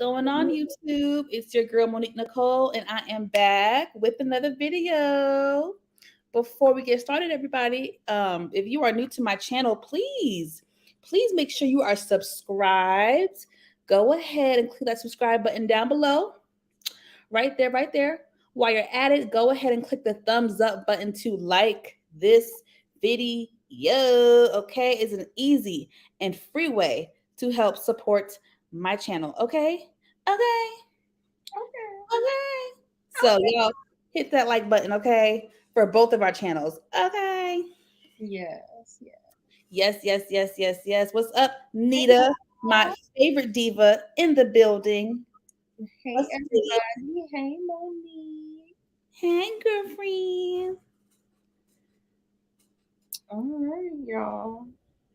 going on, YouTube? It's your girl Monique Nicole, and I am back with another video. Before we get started, everybody, if you are new to my channel, please make sure you are subscribed. Go ahead and click that subscribe button down below, right there, right there. While you're at it, go ahead and click the thumbs up button to like this video. Okay, it's an easy and free way to help support my channel. Okay, okay, okay. So y'all hit that like button, okay, for both of our channels. Okay. Yes, yes. Yes. What's up, Nita? My favorite diva in the building. Hey, What's good? everybody. Hey, Monique. Hey, girlfriend. All right, y'all.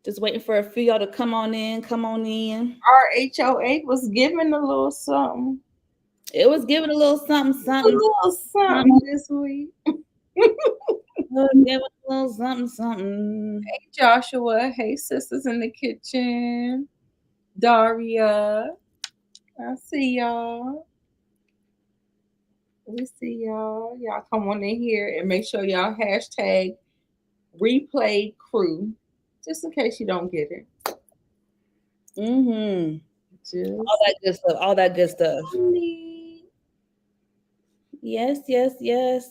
Just waiting for a few y'all to come on in. Come on in. Our HOA was giving a little something. It was giving a little something, A little something this week. Giving a little something, something. Hey, Joshua. Hey, sisters in the kitchen. Daria. I see y'all. We see y'all. Y'all come on in here and make sure y'all hashtag replay crew, just in case you don't get it. Mm-hmm. Just All that good stuff. All that good stuff. me. Yes.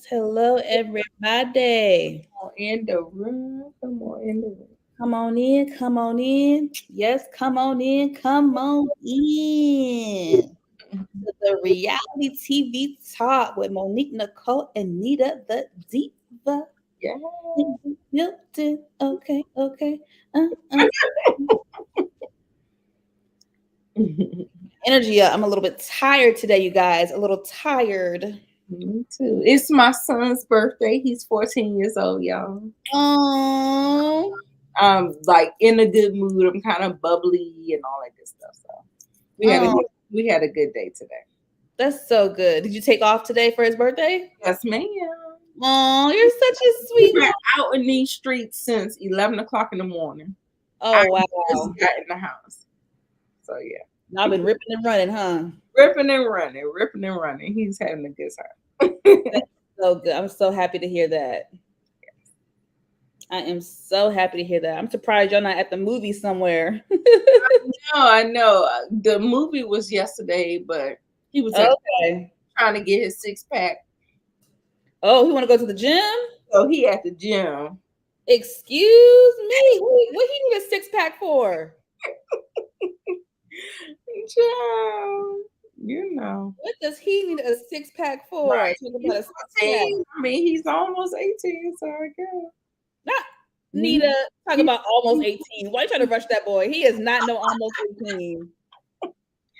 Hello, everybody. Come on in the room. Come on in the room. Come on in. Come on in. Yes, come on in. Come on in. To the reality TV talk with Monique Nicole and Nita the Diva. Yeah. In the building. Okay. Uh. Energy up. I'm a little bit tired today, you guys. A little tired. Me too. It's my son's birthday. He's 14 years old, y'all. Oh, Like in a good mood. I'm kind of bubbly and all that good stuff. So we had a good day today. that's so good. Did you take off today for his birthday? Yes, ma'am. Oh, you're such a We've sweet. been out in these streets since 11 o'clock in the morning. I Oh wow. just got in the house. So yeah. I've been ripping and running, huh? Ripping and running. He's having a good time. That's so good. I'm so happy to hear that. I am so happy to hear that. I'm surprised you're not at the movie somewhere. I know. The movie was yesterday, but he was Okay. trying to get his 6-pack. Oh, he want to go to the gym? So he at the gym. Excuse me. What he need a 6-pack for? Child, you know. What does he need a 6-pack for? Right. Talk He's about a 6-pack. 14. I mean, he's almost 18, so I guess. Not Nita. Talk about almost 18. Why you trying to rush that boy? He is not no almost 18.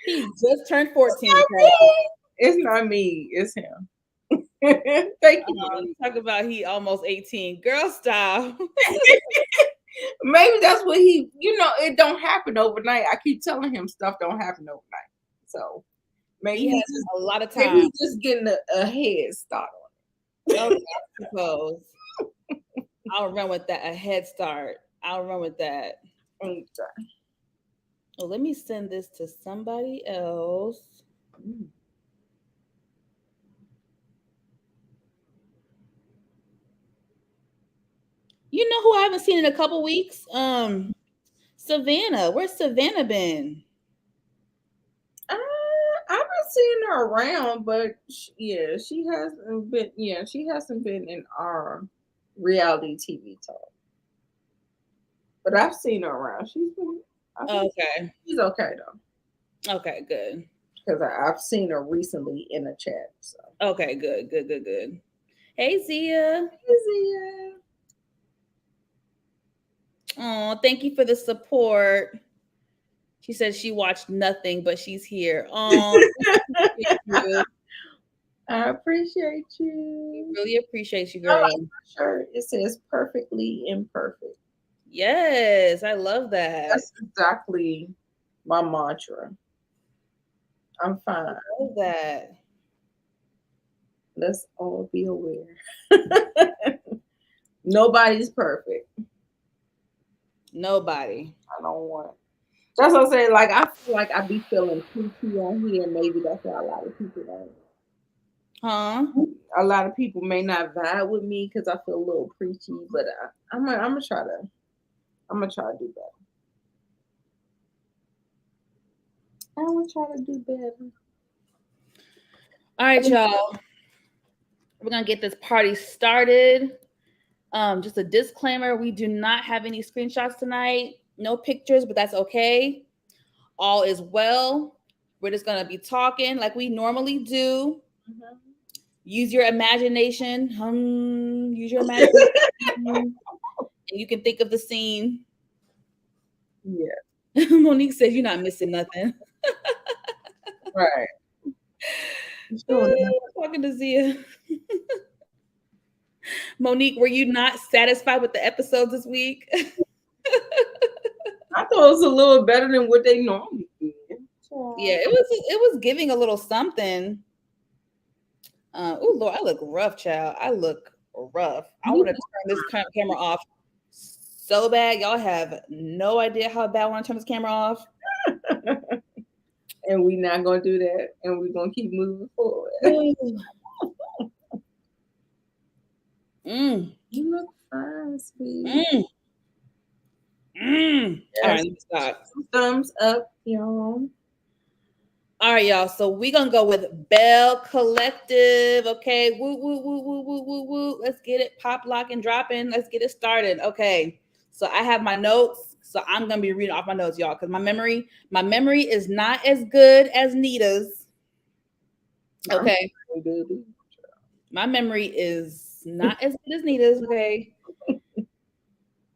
He just turned 14. It's not me. It's him. Thank you. Talk about he almost 18. Girl, stop. Maybe that's what it don't happen overnight. I keep telling him stuff don't happen overnight. So maybe He has just, a lot of maybe time. he's just getting a head start on it. Okay, I suppose. I'll run with that. A head start. I'll run with that. Okay. Well, let me send this to somebody else. You know who I haven't seen in a couple weeks? Savannah. Where's Savannah been? I haven't seen her around, but she hasn't been. Yeah, she hasn't been in our reality TV talk. But I've seen her around. Okay. She's okay though. Okay, good. Because I've seen her recently in a chat. So. Okay, good. Hey, Zia. Hey, Zia. Oh, thank you for the support. She said she watched nothing, but she's here. Oh, I appreciate you. Really appreciate you, girl. Sure. It says perfectly imperfect. Yes, I love that. That's exactly my mantra. I'm fine. I love that. Let's all be aware. Nobody's perfect. Nobody. I don't want That's what I'm saying. Like I feel like I be feeling preachy on here. Maybe that's why a lot of people don't. Huh? A lot of people may not vibe with me because I feel a little preachy. But I'm gonna try to. I'm gonna try to do better. I'm gonna try to do better. All right, y'all. We're gonna get this party started. Just a disclaimer: we do not have any screenshots tonight. No pictures, but that's okay. All is well. We're just gonna be talking like we normally do. Mhm. Use your imagination. Use your imagination. And you can think of the scene. Yeah. Monique says you're not missing nothing. Right. Sure. Talking to Zia. Monique, were you not satisfied with the episodes this week? I thought it was a little better than what they normally do. Yeah, So, it was giving a little something. Oh Lord, I look rough, child. I look rough. I want to turn this camera off so bad. Y'all have no idea how bad I want to turn this camera off. and we're not gonna do that, and we're gonna keep moving forward. Mm, You look fine, sweet. mm, mm. All right, Yes. let me stop. Thumbs up, y'all. All right, y'all. So we're gonna go with Belle Collective. Okay. Woo, woo, woo, woo, woo, woo, woo. Let's get it pop, lock, and dropping. Let's get it started. Okay. So I have my notes. So I'm gonna be reading off my notes, y'all, because my memory is not as good as Nita's. Okay. My memory is not as good as Nita's. Okay.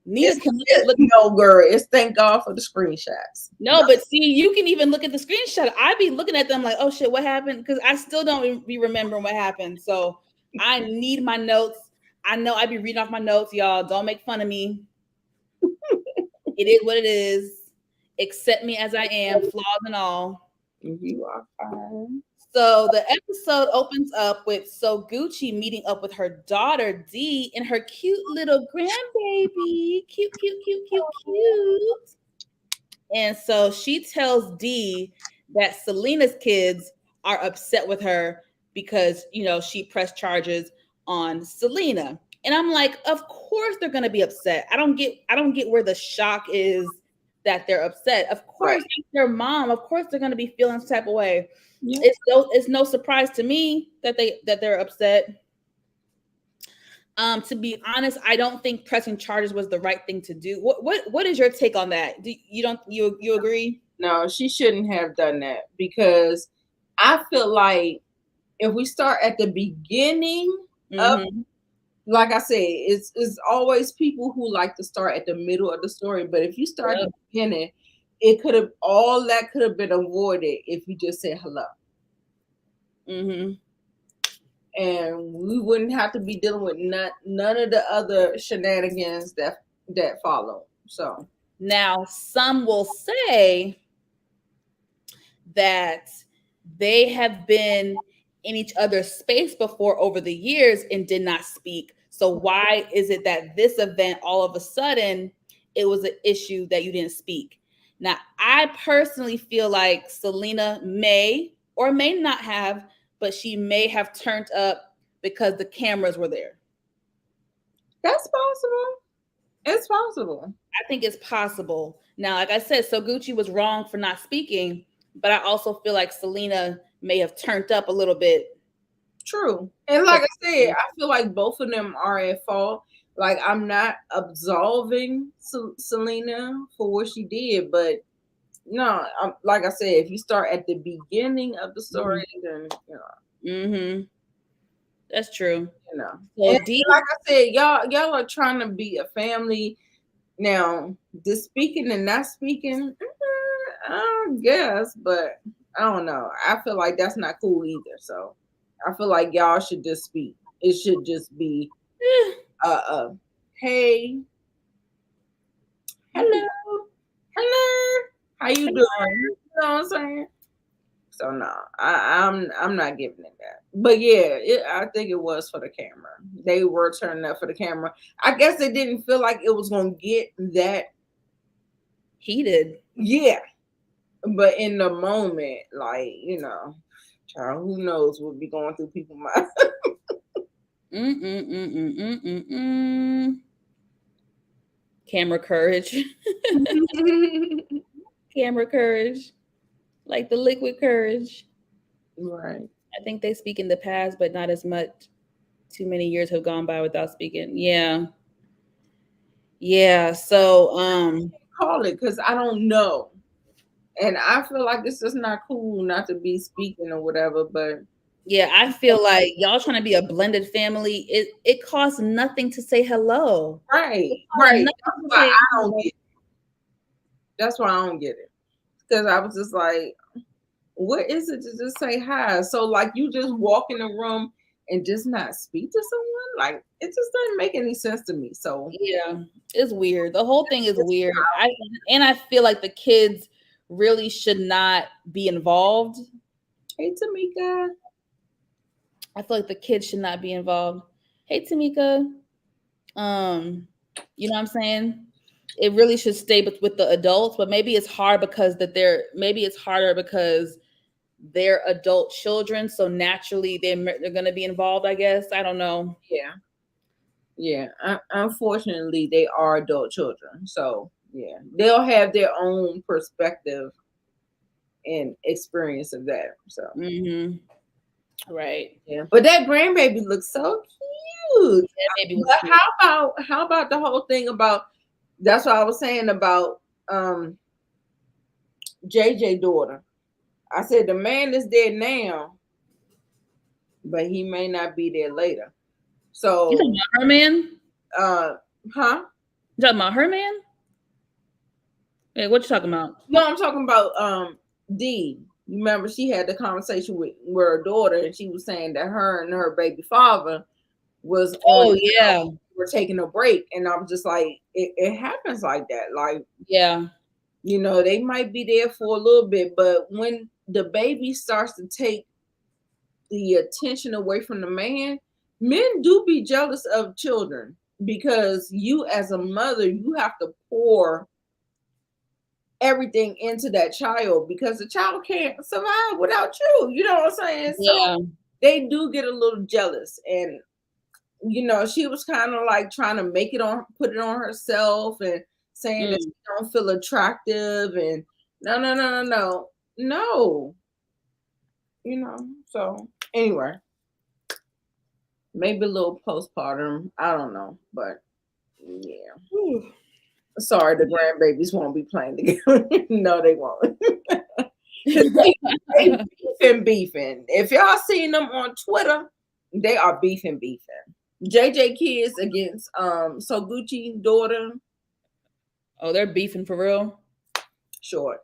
Nita can look. No, girl. It's thank God for the screenshots. No, but see, you can even look at the screenshot. I be looking at them like, oh shit, what happened? Because I still don't be remembering what happened. So I need my notes. I know I be reading off my notes, y'all. Don't make fun of me. It is what it is. Accept me as I am, flaws and all. You are fine. So the episode opens up with So Gucci meeting up with her daughter D and her cute little grandbaby. Cute, cute, cute, cute, cute. And so she tells D that Selena's kids are upset with her because, you know, she pressed charges on Selena. And I'm like, of course they're going to be upset. I don't get where the shock is that they're upset. Of course, Right. their mom, of course they're going to be feeling some type of way. Yeah. It's no surprise to me that they're upset. To be honest, I don't think pressing charges was the right thing to do. What is your take on that? You agree? No, she shouldn't have done that because I feel like if we start at the beginning of, Mm-hmm. like I said, it's always people who like to start at the middle of the story. But if you start at Yep. the beginning, it could have all that could have been avoided if you just said hello. Mm-hmm. And we wouldn't have to be dealing with none of the other shenanigans that follow. So Now, some will say that they have been in each other's space before over the years and did not speak. So why is it that this event all of a sudden it was an issue that you didn't speak? Now, I personally feel like Selena may or may not have, but she may have turned up because the cameras were there. that's possible. It's possible. I think it's possible. Now, like I said, So Gucci was wrong for not speaking, but I also feel like Selena may have turned up a little bit. True. And like I said, I feel like both of them are at fault. Like I'm not absolving Selena for what she did, but no, like I said, if you start at the beginning of the story, then Mm-hmm. That's true. you know. And So D, like I said, y'all are trying to be a family. Now, this speaking and not speaking, I guess, but I don't know. I feel like that's not cool either. So I feel like y'all should just speak. It should just be, uh, uh hey, hello, hello, how you doing? You know what I'm saying? So no, I'm not giving it that. But yeah, I think it was for the camera. They were turning up for the camera. I guess they didn't feel like it was gonna get that. heated. Yeah, but in the moment, like, child, who knows what be going through people's minds. Mm, mm, mm, mm, mm, mm, mm. Camera courage. Camera courage. Like the liquid courage. Right. I think they speak in the past, but not as much. Too many years have gone by without speaking. Yeah. Yeah. So Call it because I don't know. And I feel like it's just not cool not to be speaking or whatever, but yeah, I feel like y'all trying to be a blended family. It costs nothing to say hello. It right, costs right. nothing That's to why say I don't hello. get that's why I don't get it. Because I was just like, what is it to just say hi? So like you just walk in the room and just not speak to someone? Like it just doesn't make any sense to me. So Yeah, it's weird. The whole thing is it's weird. I feel like the kids really should not be involved. hey Tamika. I feel like the kids should not be involved. Hey Tamika, um, you know what I'm saying? It really should stay with the adults, but maybe it's hard because maybe it's harder because they're adult children, so naturally they're going to be involved. I guess I don't know. Yeah. Yeah. Unfortunately they are adult children. So yeah. They'll have their own perspective and experience of that. So Hmm. Right? yeah. But that grandbaby looks so cute. That baby was But cute. how about the whole thing about that's what I was saying about um JJ daughter. I said the man is dead now, but he may not be there later. You talking So about her man? uh huh? You talking about her man? Hey, what you talking about? No, I'm talking about D. You remember she had the conversation with her daughter and she was saying that her and her baby father was on, Oh yeah, were taking a break, and I was just like, it happens like that. Like, yeah, they might be there for a little bit, but when the baby starts to take the attention away from the man, men do be jealous of children because you, as a mother, you have to pour everything into that child because the child can't survive without you. You know what I'm saying? So yeah. they do get a little jealous. And she was kind of like trying to put it on herself and saying that Mm. she don't feel attractive and no, no, no, no, no, no, So anyway, maybe a little postpartum. I don't know, but yeah. Whew. Sorry, the grandbabies won't be playing together. No, they won't. Because they beefing. If y'all seen them on Twitter, they are beefing. JJ kids against Soguchi daughter. Oh, they're beefing for real. Short.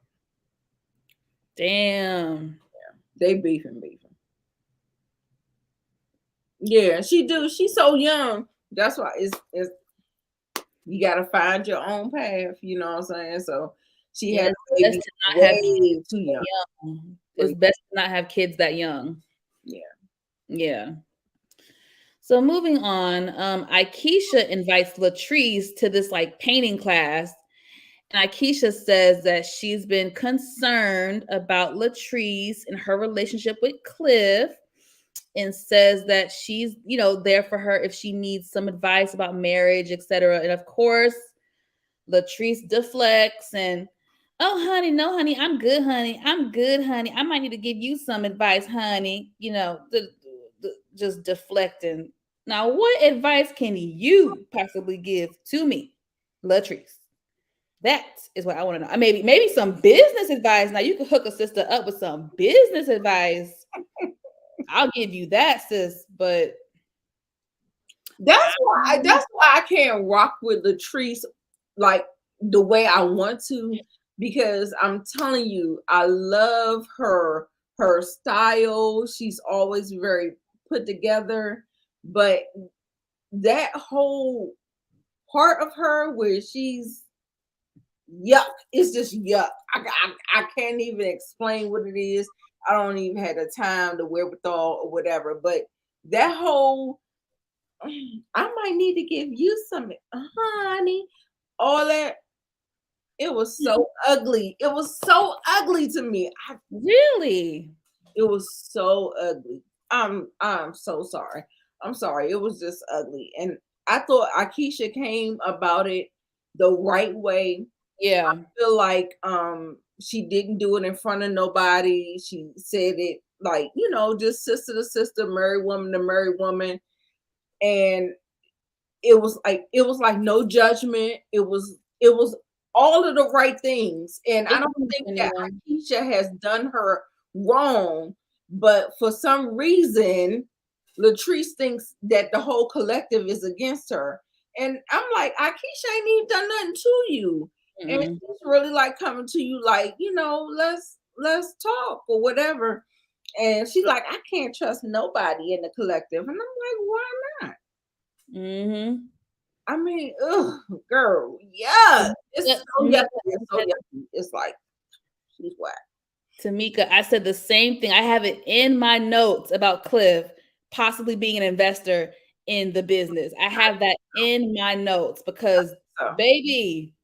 Damn. They beefing. Yeah, she do. She's so young. That's why it's you gotta find your own path, you know what I'm saying? So she Yeah, had it's a best baby to not have way too young. young. It's best to not have kids that young. Yeah. Yeah. So moving on, Aikisha invites Latrice to this like painting class. And Aikisha says that she's been concerned about Latrice and her relationship with Cliff and says that she's, there for her if she needs some advice about marriage, etc. And of course, Latrice deflects and, oh, honey, no, honey, I'm good, honey. I'm good, honey. I might need to give you some advice, honey. Just deflecting. Now, what advice can you possibly give to me, Latrice? That is what I want to know. Maybe some business advice. Now you can hook a sister up with some business advice. I'll give you that, sis. But That's why I can't rock with Latrice like the way I want to, because I'm telling you, I love her style. She's always very put together, but that whole part of her where she's yuck, it's just yuck. I can't even explain what it is. I don't even have the time, the wherewithal, or whatever. But that whole I might need to give you some, honey. All that. It was so ugly. It was so ugly to me. Really? It was so ugly. I'm so sorry. I'm sorry. It was just ugly. And I thought Akeisha came about it the right way. Yeah. Feel like she didn't do it in front of nobody. She said it like, just sister to sister, married woman to married woman. And it was like no judgment. It was all of the right things. And I It don't seems think that genuine. Akeisha has done her wrong, but for some reason, Latrice thinks that the whole collective is against her. And I'm like, Akeisha ain't even done nothing to you. And Mm-mm. she's really like coming to you like, let's talk or whatever. And she's like, I can't trust nobody in the collective. And I'm like, why not? Mm-hmm. I mean, ugh, girl, yeah, it's so yucky. Tamika, It's so yucky. It's like she's whack. Tamika, I said the same thing. I have it in my notes about Cliff possibly being an investor in the business. I have that in my notes because, So baby,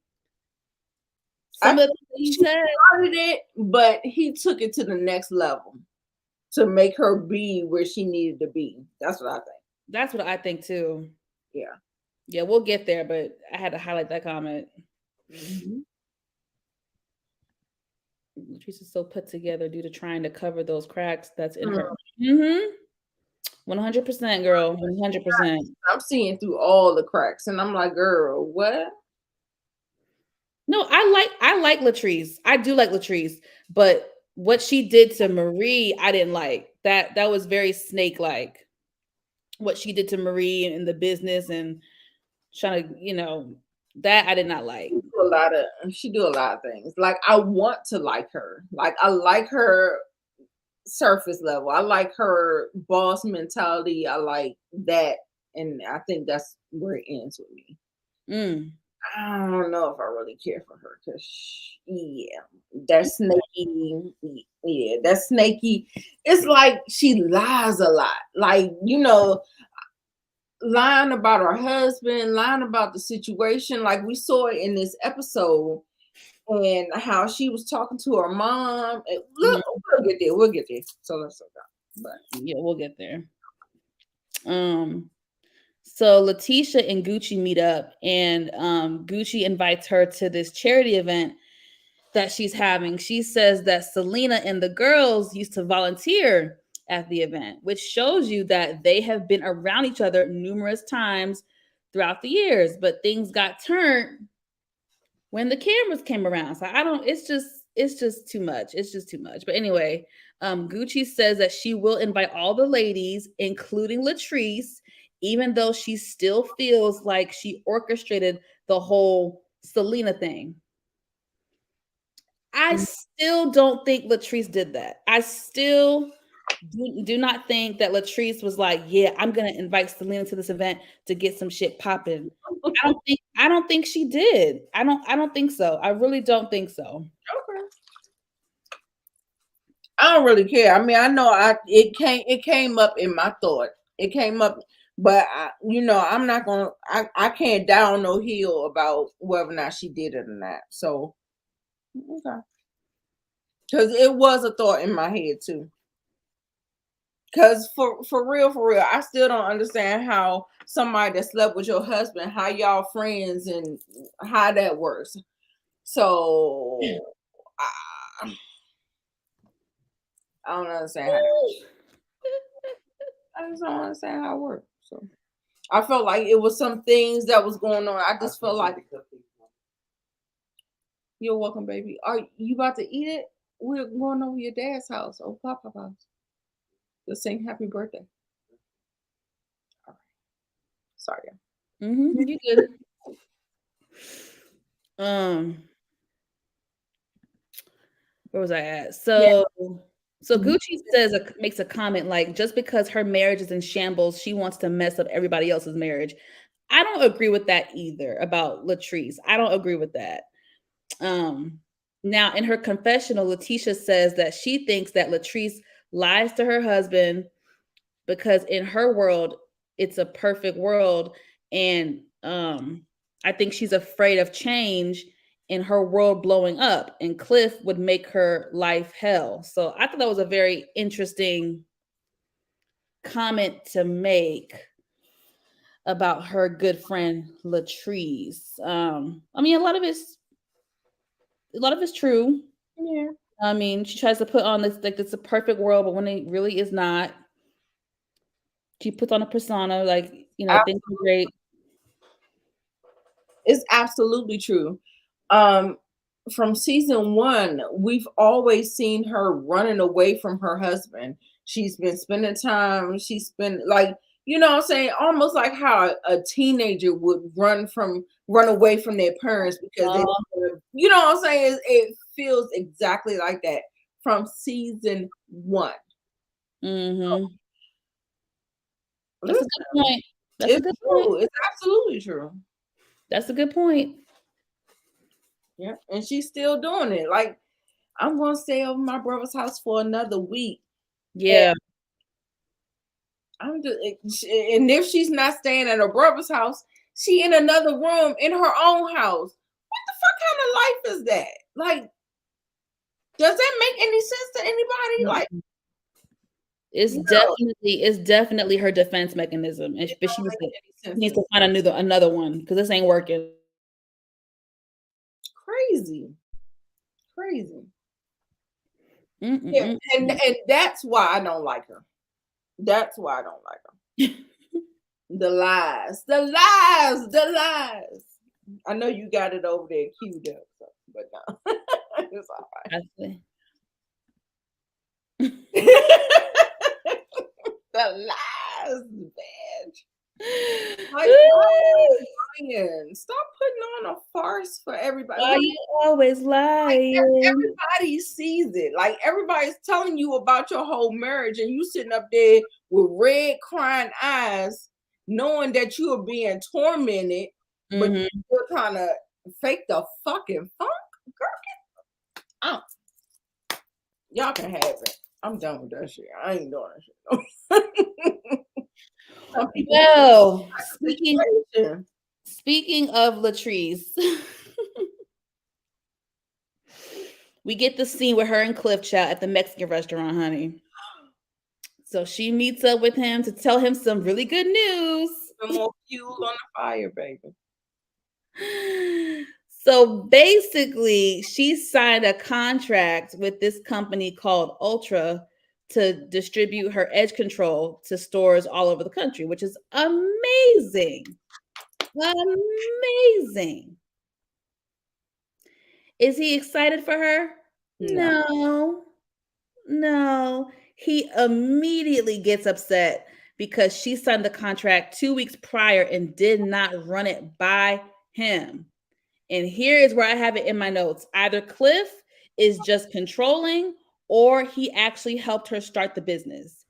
I some of the think things that he she said, started it, but he took it to the next level to make her be where she needed to be. That's what I think. that's what I think too. Yeah. Yeah, we'll get there, but I had to highlight that comment. Hmm. Latrice is so put together due to trying to cover those cracks that's in her. Mm-hmm. 100%, girl. 100%. I'm seeing through all the cracks, and I'm like, girl, what? No, I like Latrice. I do like Latrice, but what she did to Marie, I didn't like. That was very snake like. What she did to Marie in the business and trying to, that I did not like. She do a lot of things. Like I want to like her. Like I like her surface level. I like her boss mentality. I like that, and I think that's where it ends with me. Mm. I don't know if I really care for her because, yeah, that snaky, yeah, that snaky. It's like she lies a lot, like lying about her husband, lying about the situation. Like we saw it in this episode, and how she was talking to her mom. And look, Mhm. we'll get there. We'll get there. So let's go. But Yeah, we'll get there. Um, so Letitia and Gucci meet up, and Gucci invites her to this charity event that she's having. She says that Selena and the girls used to volunteer at the event, which shows you that they have been around each other numerous times throughout the years, but things got turned when the cameras came around. So I don't, it's just too much. It's just too much. But anyway, Gucci says that she will invite all the ladies, including Latrice, even though she still feels like she orchestrated the whole Selena thing. I still don't think Latrice did that. I still do not think that Latrice was like, "Yeah, I'm gonna invite Selena to this event to get some shit popping." I don't think she did. I don't think so. I really don't think so. okay. I don't really care. I mean, I know it came up in my thought. It came up, but I'm not gonna. I can't down no heel about whether or not she did it or not. So okay, because it was a thought in my head too. Because for real, I still don't understand how somebody that slept with your husband, how y'all friends, and how that works. So I, I don't understand how. I just don't understand how it works. So I felt like it was some things that was going on. I just felt like you're welcome, baby. Are you about to eat it? We're going over your dad's house or Papa's house to sing happy birthday. All right. Sorry. You good. Um, where was I at? Yeah. So Gucci says makes a comment like just because her marriage is in shambles, she wants to mess up everybody else's marriage. I don't agree with that either about Latrice. I don't agree with that. Um, Now in her confessional, Letitia says that she thinks that Latrice lies to her husband because in her world, it's a perfect world, and I think she's afraid of change, and her world blowing up, and Cliff would make her life hell. So I thought that was a very interesting comment to make about her good friend Latrice. I mean, a lot of it's true. Yeah. I mean, she tries to put on this like it's a perfect world, but when it really is not, she puts on a persona like things are great. It's absolutely true. Um, from season one, we've always seen her running away from her husband. She's been spending time. She's been like, what I'm saying, almost like how a teenager would run away from their parents because they, Uh, what I'm saying. It feels exactly like that from season one. mm-hmm. That's a Listen, good point. That's a it's good point. true. It's absolutely true. That's a good point. Yeah, and she's still doing it. Like, I'm gonna stay over my brother's house for another week. And Yeah. I'm just, and if she's not staying at her brother's house, she in another room in her own house. What the fuck kind of life is that? Like, does that make any sense to anybody? Like, Mm-mm. It's no, definitely her defense mechanism, it but she don't needs make to any sense needs to me. to find another one because this ain't working. Crazy, crazy. Yeah, and Mm-mm-mm. that's why I don't like her. That's why I don't like her. The lies, the lies, the lies. I know you got it over there queued up, so, but no, it's all I see. right. The lies, bitch. Like, lying. Stop putting on a farce for everybody. Why you always lying? Everybody sees it. Like, everybody's telling you about your whole marriage, and you sitting up there with red crying eyes, knowing that you are being tormented, but Mhm. you're trying to fake the fucking funk. Girl, oh, y'all can have it. I'm done with that shit. I ain't doing that shit. Some people Well, like speaking the situation. speaking of Latrice, we get the scene with her and Cliff Chow at the Mexican restaurant, honey. So she meets up with him to tell him some really good news. Some more fuel on the fire, baby. So basically, she signed a contract with this company called Ultra to distribute her edge control to stores all over the country, which is amazing. Amazing. Is he excited for her? No. No. No. He immediately gets upset because she signed the contract 2 weeks prior and did not run it by him. And here is where I have it in my notes. Either Cliff is just controlling or he actually helped her start the business.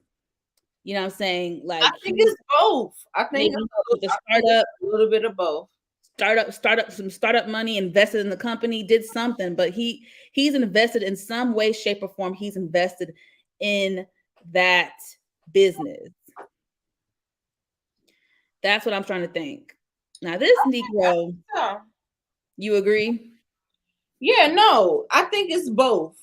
You know what I'm saying? I Like think he it's both. I think maybe with the I think it's startup, a little bit of both. some startup money, invested in the company, did something, but he's invested in some way, shape, or form. He's invested in that business. That's what I'm trying to think. Now, this Negro, Yeah. you agree? Yeah, no, I think it's both.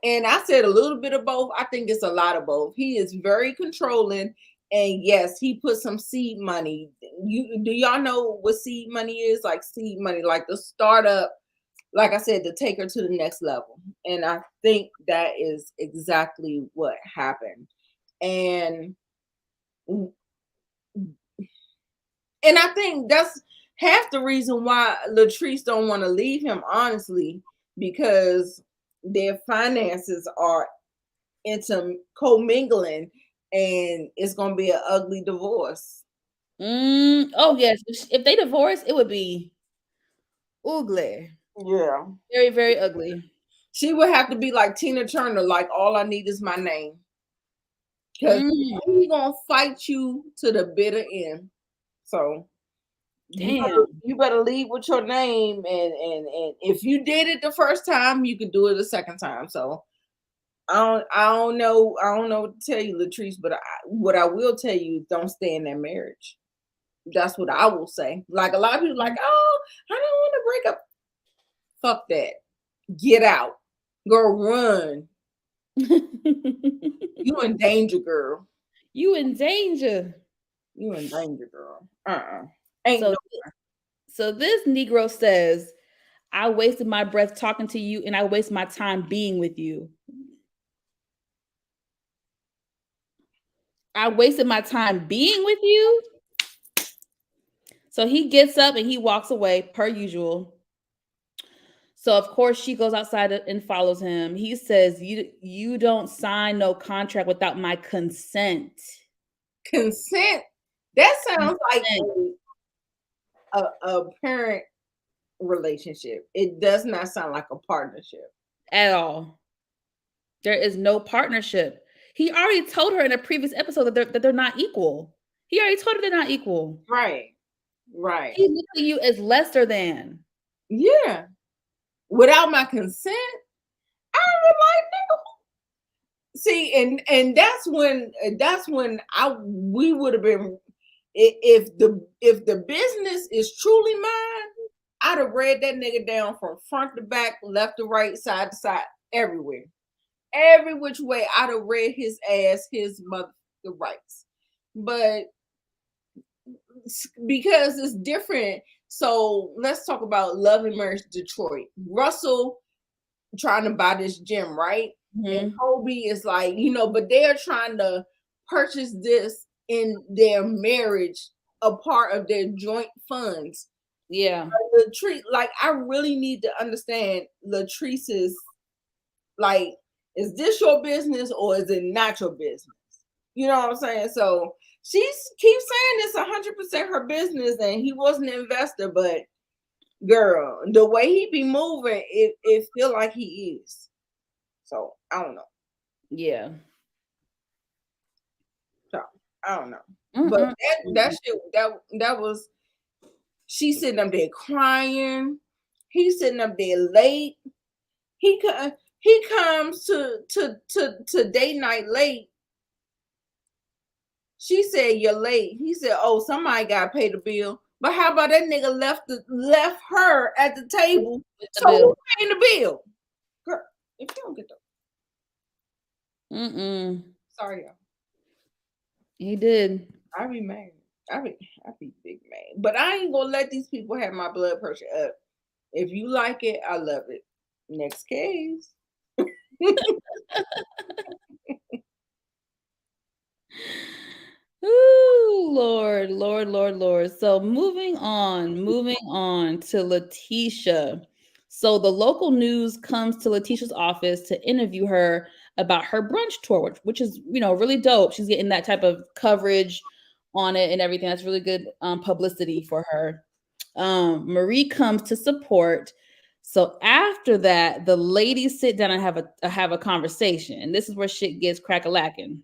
And I said a little bit of both. I think it's a lot of both. He is very controlling. And yes, he put some seed money. Y'all know what seed money is? Like seed money, like the startup, like I said, to take her to the next level. And I think that is exactly what happened. And and I think that's half the reason why Latrice don't want to leave him, honestly, because their finances are into commingling, and it's gonna be an ugly divorce. Oh yes. If they divorce, it would be ugly. Yeah, Very, very ugly. she would have to be like Tina Turner, like all I need is my name, because Mm, he gonna fight you to the bitter end. So damn. you better leave with your name, and if you did it the first time, you could do it the second time. So I don't know what to tell you, Latrice, but what I will tell you is don't stay in that marriage. That's what I will say. Like a lot of people like, oh, I don't want to break up. Fuck that. Get out. Girl, run. You in danger, girl. You in danger. You in danger, girl. Ain't So no. so this Negro says, I wasted my breath talking to you and I waste my time being with you. I wasted my time being with you. So he gets up and he walks away per usual. So of course she goes outside and follows him. He says, you don't sign no contract without my consent." Consent. That sounds like Consent a parent relationship. It does not sound like a partnership. at all. There is no partnership. He already told her in a previous episode that they're not equal. He already told her they're not equal. Right. Right. He looks at you as lesser than. Yeah. Without my consent, I would like nigga. See, and that's when we would have been, if the business is truly mine, I'd have read that nigga down from front to back, left to right, side to side, everywhere. Every which way I'd have read his ass, his mother, the rights. But because it's different. So let's talk about Love and Marriage Detroit. Russell trying to buy this gym, right? And Kobe is like, but they're trying to purchase this in their marriage, a part of their joint funds. Yeah. Latrice, like, I really need to understand Latrice's, like, is this your business or is it not your business? You know what I'm saying? So she keeps saying it's 100% her business and he wasn't an investor, but girl, the way he be moving, it feel like he is. So I don't know. Yeah. So I don't know. But that shit, that was, she sitting up there crying. He's sitting up there late. He comes to date night late. She said, "You're late." He said, "Oh, somebody got to pay the bill." But how about that nigga left her at the table? So who paying the bill? Girl, if you don't get the sorry, y'all. He did. I be mad. I be big mad. But I ain't gonna let these people have my blood pressure up. If you like it, I love it. Next case. Ooh, Lord, Lord, Lord, Lord. So moving on to Letitia. So the local news comes to Letitia's office to interview her about her brunch tour, which is, really dope. She's getting that type of coverage on it and everything. That's really good publicity for her. Marie comes to support. So after that, the ladies sit down and have a conversation. And this is where shit gets crack-a-lacking.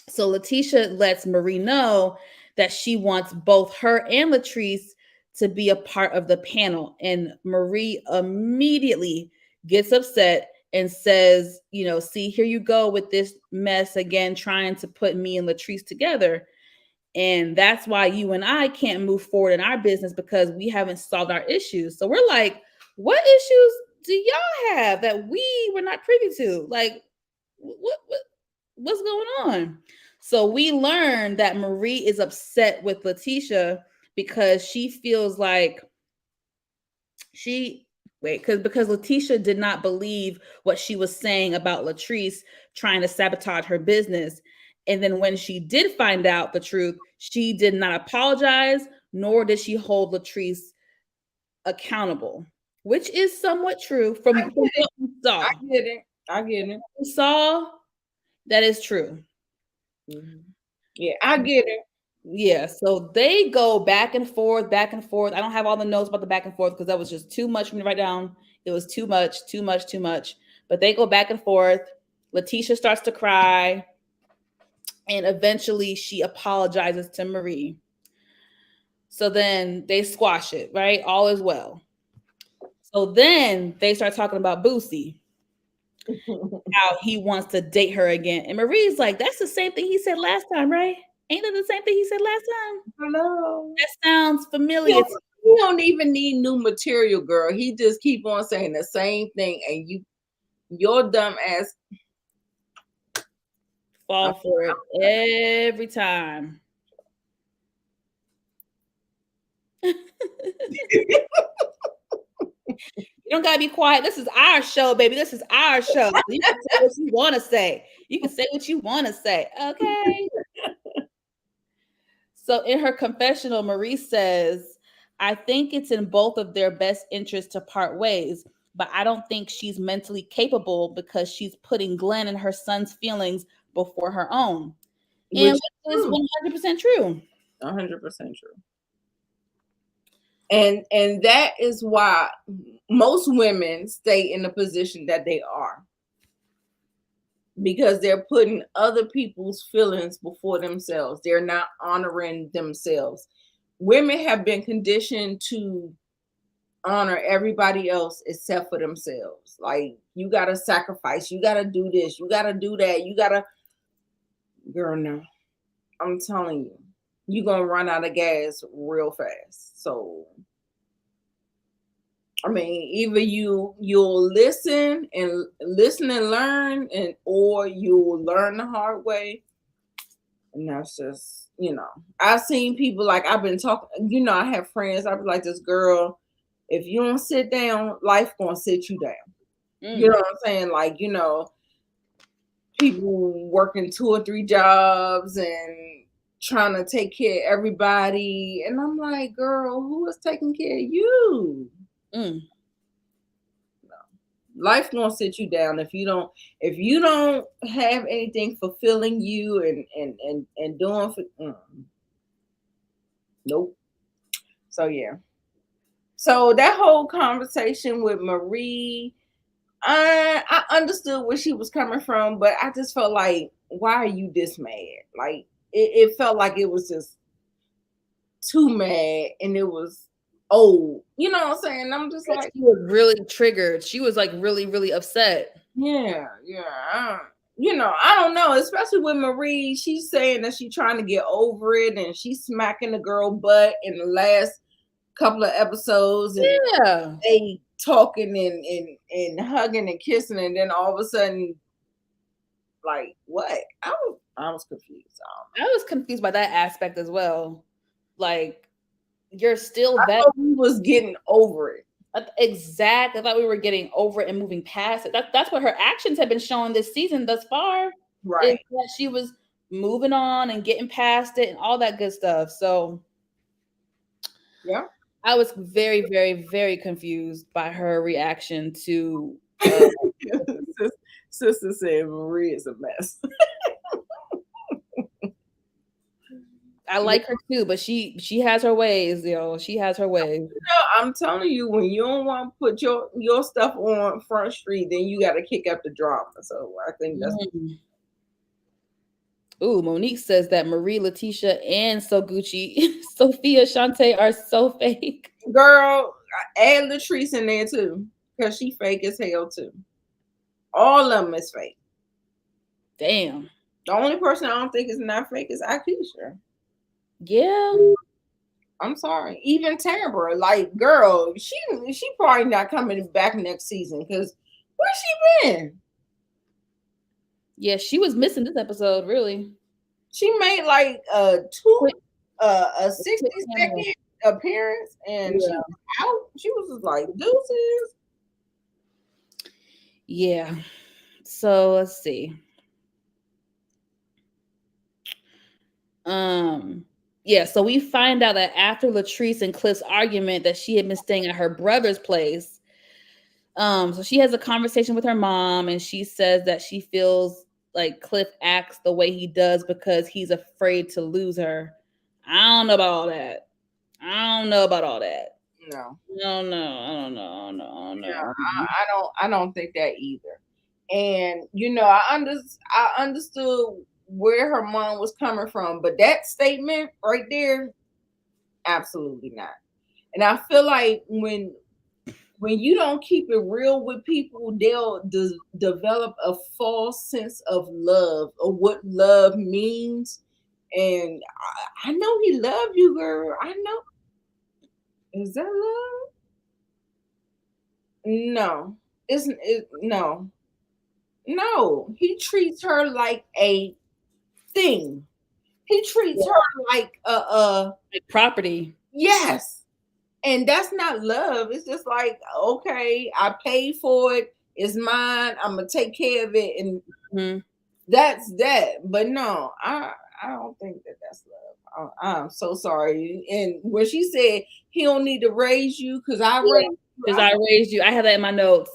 So Letitia lets Marie know that she wants both her and Latrice to be a part of the panel. And Marie immediately gets upset and says, see, here you go with this mess again, trying to put me and Latrice together. And that's why you and I can't move forward in our business, because we haven't solved our issues. So we're like, what issues do y'all have that we were not privy to? Like, what's going on? So we learned that Marie is upset with Letitia because she feels like because Letitia did not believe what she was saying about Latrice trying to sabotage her business. And then when she did find out the truth, she did not apologize, nor did she hold Latrice accountable, which is somewhat true from what we saw. I get it. We saw that is true. Yeah, I get it. Yeah, so they go back and forth, back and forth. I don't have all the notes about the back and forth because that was just too much for me to write down. It was too much. But they go back and forth. Letitia starts to cry. And eventually she apologizes to Marie. So then they squash it, right? All is well. So then they start talking about Boosie. How he wants to date her again. And Marie's like, that's the same thing he said last time, right? Ain't that the same thing he said last time? Hello. That sounds familiar. He don't even need new material, girl. He just keep on saying the same thing, and your dumb ass. Fall for it every time. You don't gotta be quiet. This is our show, baby. This is our show. You can say what you want to say. You can say what you want to say. Okay. So in her confessional, Marie says, I think it's in both of their best interests to part ways, but I don't think she's mentally capable because she's putting Glenn and her son's feelings before her own. And Which which is 100% true. 100% true. And that is why most women stay in the position that they are, because they're putting other people's feelings before themselves. They're not honoring themselves. Women have been conditioned to honor everybody else except for themselves. Like, you gotta sacrifice, you gotta do this, you gotta do that, you gotta. Girl, no, I'm telling you, you're gonna run out of gas real fast. So I mean, either you'll listen and learn, and or you'll learn the hard way. And that's just, I've seen people, like, I've been talking, I have friends, I've been like, this girl, if you don't sit down, life gonna sit you down. You know what I'm saying? Like, people working 2 or 3 jobs and trying to take care of everybody. And I'm like, girl, who is taking care of you? Life gonna sit you down if you don't have anything fulfilling you and doing for nope. So yeah. So that whole conversation with Marie, I understood where she was coming from, but I just felt like, why are you this mad? Like, it felt like it was just too mad, and it was old. You know what I'm saying? I'm just like, she was really triggered. She was like really, really upset. yeah. I don't know, especially with Marie. She's saying that she's trying to get over it, and she's smacking the girl butt in the last couple of episodes, and they talking and hugging and kissing, and then all of a sudden, like, what? I was confused. I was confused by that aspect as well. Like, you're still I thought we was getting over it. Exactly. I thought we were getting over it and moving past it. That's what her actions have been showing this season thus far. Right. Is that she was moving on and getting past it and all that good stuff. So yeah. I was very, very, very confused by her reaction to Sister said Marie is a mess. I like her too, but she has her ways, she has her ways. I'm telling you, when you don't want to put your stuff on Front Street, then you got to kick up the drama. So I think that's. Ooh, Monique says that Marie, Letitia, and Soguchi, Sophia, Shantae are so fake. Girl, add Latrice in there too, because she fake as hell too. All of them is fake. Damn. The only person I don't think is not fake is Akeisha. Yeah. I'm sorry. Even Tambra, like, girl, she probably not coming back next season, because where's she been? Yeah, she was missing this episode, really. She made like a 60-second appearance, and she was out. She was just like, deuces. Yeah. So let's see. Yeah, so we find out that after Latrice and Cliff's argument that she had been staying at her brother's place. So she has a conversation with her mom, and she says that she feels like Cliff acts the way he does because he's afraid to lose her. I don't know about all that. No. No. I don't think that either. And I understood where her mom was coming from, but that statement right there, absolutely not. And I feel like when you don't keep it real with people, they'll develop a false sense of love, or what love means. And I know he loved you, girl. I know. Is that love? No. Isn't it? No. No. He treats her like a thing. He treats Yeah. her like a Like property. yes. And that's not love. It's just like, okay, I paid for it. It's mine. I'm gonna take care of it, and Hmm. that's that. But no, I don't think that that's love. I'm so sorry. And when she said he don't need to raise you because I Yeah. raised you, Because I raised you. I have that in my notes.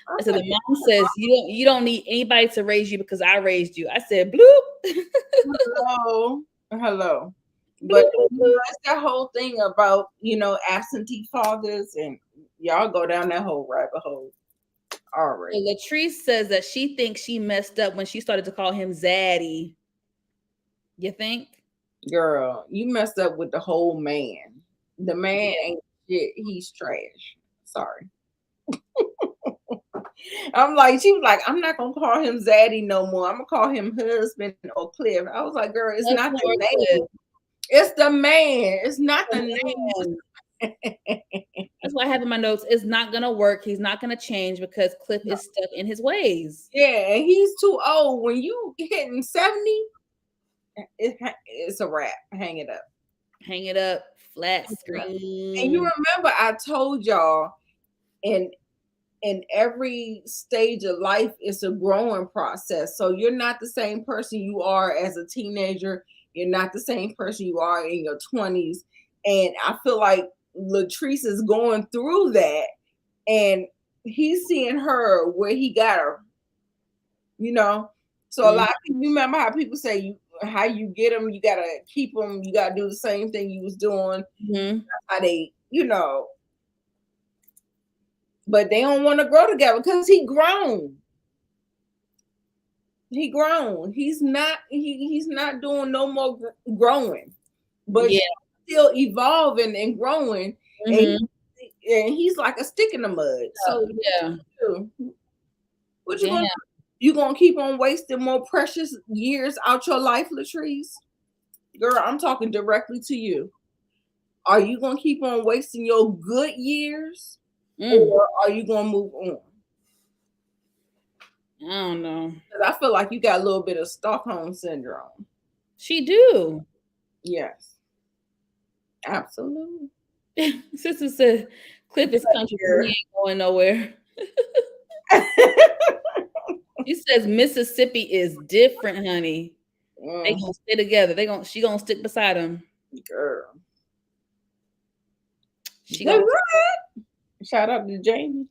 I I said said, the mom says you don't need anybody to raise you because I raised you. I said bloop. hello, hello. But Bloop, bloop, bloop. it's that whole thing about absentee fathers, and y'all go down that whole rabbit hole So already. Latrice says that she thinks she messed up when she started to call him Zaddy. You think? Girl, you messed up with the whole man. The man Yeah. ain't shit. He's trash. Sorry. I'm like, she was like, I'm not gonna call him Zaddy no more. I'm gonna call him husband or Cliff. I was like, girl, it's not Husband the or name. Cliff. It's the man. It's not the Man. name. That's why I have in my notes. It's not gonna work. He's not gonna change because Cliff No. is stuck in his ways. Yeah, and he's too old. When you hitting 70, it's a wrap. Hang it up. Hang it up, flat And you screen. remember I told y'all in every stage of life it's a growing process. So you're not the same person you are as a teenager. You're not the same person you are in your 20s. And I feel like Latrice is going through that, and he's seeing her where he got her, you know. So a Mm-hmm. lot of people, you remember how people say how you get them, you gotta keep them, you gotta do the same thing you was doing. How they, but they don't want to grow together because he grown. He grown. He's not doing no more growing, but Yeah. she's still evolving and growing, and Mm-hmm. he's like a stick in the mud. So Yeah. what you Damn. gonna you gonna keep on wasting more precious years out your life, Latrice? Girl, I'm talking directly to you. Are you gonna keep on wasting your good years, Mm. or are you gonna move on? I don't know. 'Cause I feel like you got a little bit of Stockholm syndrome. She do. Yes, absolutely. Sister said Cliff is country, but he ain't going nowhere. She says Mississippi is different, honey. They Mm, gonna stay together. She gonna stick beside him. girl. She Good gonna luck. Shout out to Jamie.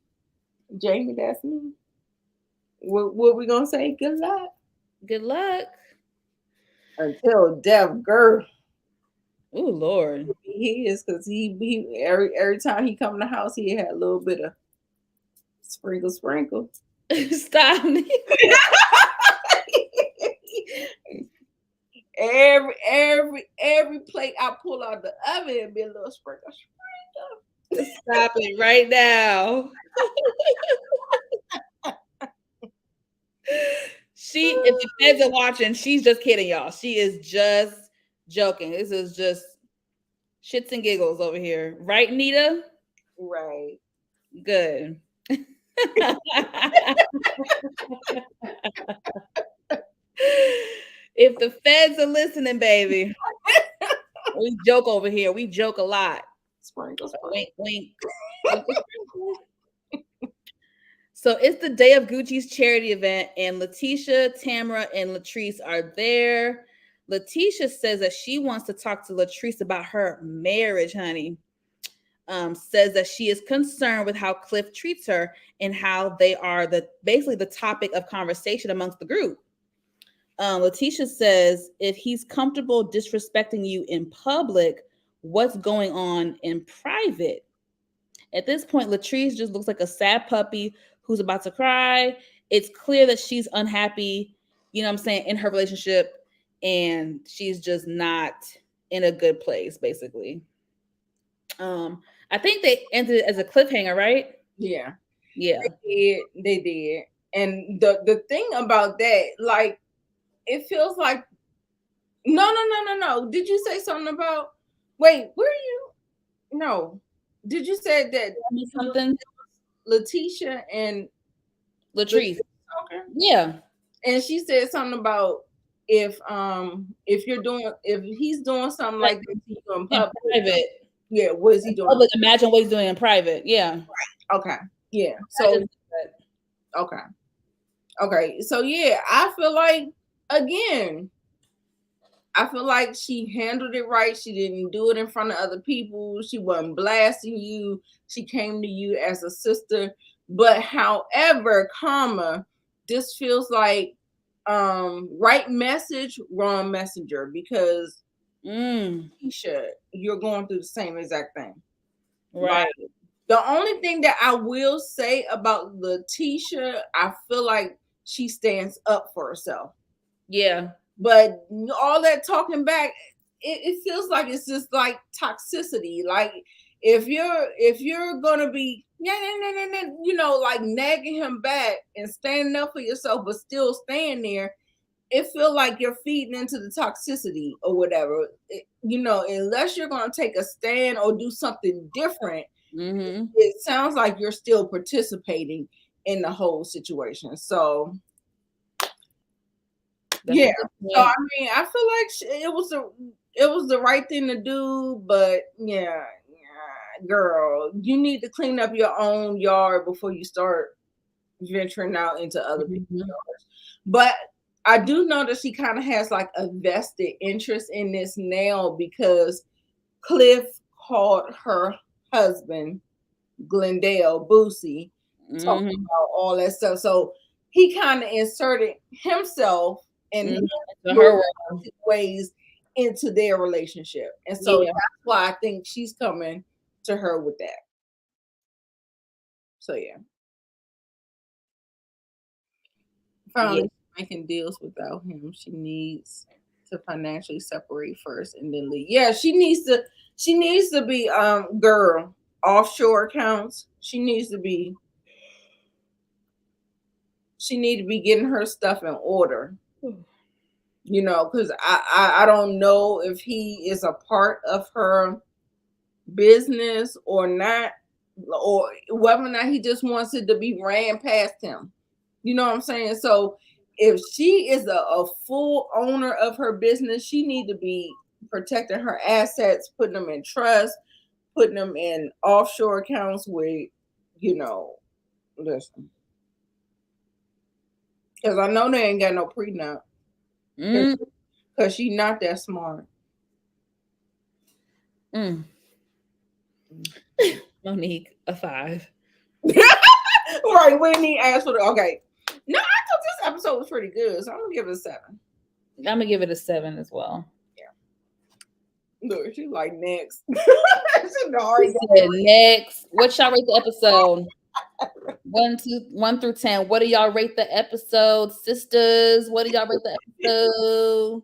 Jamie, that's me. What we gonna say? Good luck. good luck. Until death, girl. Oh Lord. He is because he every time he come in the house, he had a little bit of sprinkle. Stop. every plate I pull out the oven and be a little sprinkle. Stop it right now. If the feds are watching, she's just kidding, y'all. She is just joking. This is just shits and giggles over here. Right, Nita? Right. Good. If the feds are listening, baby, we joke over here. We joke a lot. Sprinkle. Wink, wink. So it's the day of Gucci's charity event, and Letitia, Tamara, and Latrice are there. Letitia says that she wants to talk to Latrice about her marriage, honey. Says that she is concerned with how Cliff treats her and how they are basically the topic of conversation amongst the group. Letitia says if he's comfortable disrespecting you in public, what's going on in private? At this point, Latrice just looks like a sad puppy who's about to cry. It's clear that she's unhappy, you know what I'm saying, in her relationship, and she's just not in a good place, basically. I think they ended it as a cliffhanger, right? Yeah. Yeah. They did. And the thing about that, like, it feels like no. Did you say something about wait, where are you? No. Did you say that Something. Letitia and Latrice. Latrice talking? Yeah. And she said something about if he's doing something Like like this he's doing in public. private. Yeah, what is he In doing? public, imagine what he's doing in private. Yeah. Okay. Yeah. So okay. Okay. So yeah, I feel like again, I feel like she handled it right. She didn't do it in front of other people. She wasn't blasting you. She came to you as a sister. But however, comma, this feels like right message, wrong messenger, because Keisha, you're going through the same exact thing. Like Right. the only thing that I will say about Letitia, I feel like she stands up for herself. Yeah. But all that talking back, it feels like it's just like toxicity. Like if you're gonna be like nagging him back and standing up for yourself, but still staying there, it feel like you're feeding into the toxicity or whatever. Unless you're gonna take a stand or do something different, it sounds like you're still participating in the whole situation. So yeah. So I mean, I feel like it was the right thing to do, but yeah, girl, you need to clean up your own yard before you start venturing out into other people's yards. But I do know that she kind of has like a vested interest in this now because Cliff called her husband Glendale Boosie talking about all that stuff. So he kind of inserted himself in her ways into their relationship. And so that's why I think she's coming to her with that. So yeah. Finally making deals without him. She needs to financially separate first and then leave. Yeah, she needs to be girl, offshore accounts. She need to be getting her stuff in order. Because I don't know if he is a part of her business or not, or whether or not he just wants it to be ran past him. You know what I'm saying? So if she is a full owner of her business, she need to be protecting her assets, putting them in trust, putting them in offshore accounts with, listen. Because I know they ain't got no prenup. Because she not that smart. Monique, a 5. Right, we need ask for the okay. No, I thought this episode was pretty good, so I'm gonna give it a 7. I'm gonna give it a 7 as well. Yeah. Look, she's like next. Next. What y'all rate the episode? 1 through 10. What do y'all rate the episode, sisters? What do y'all rate the episode?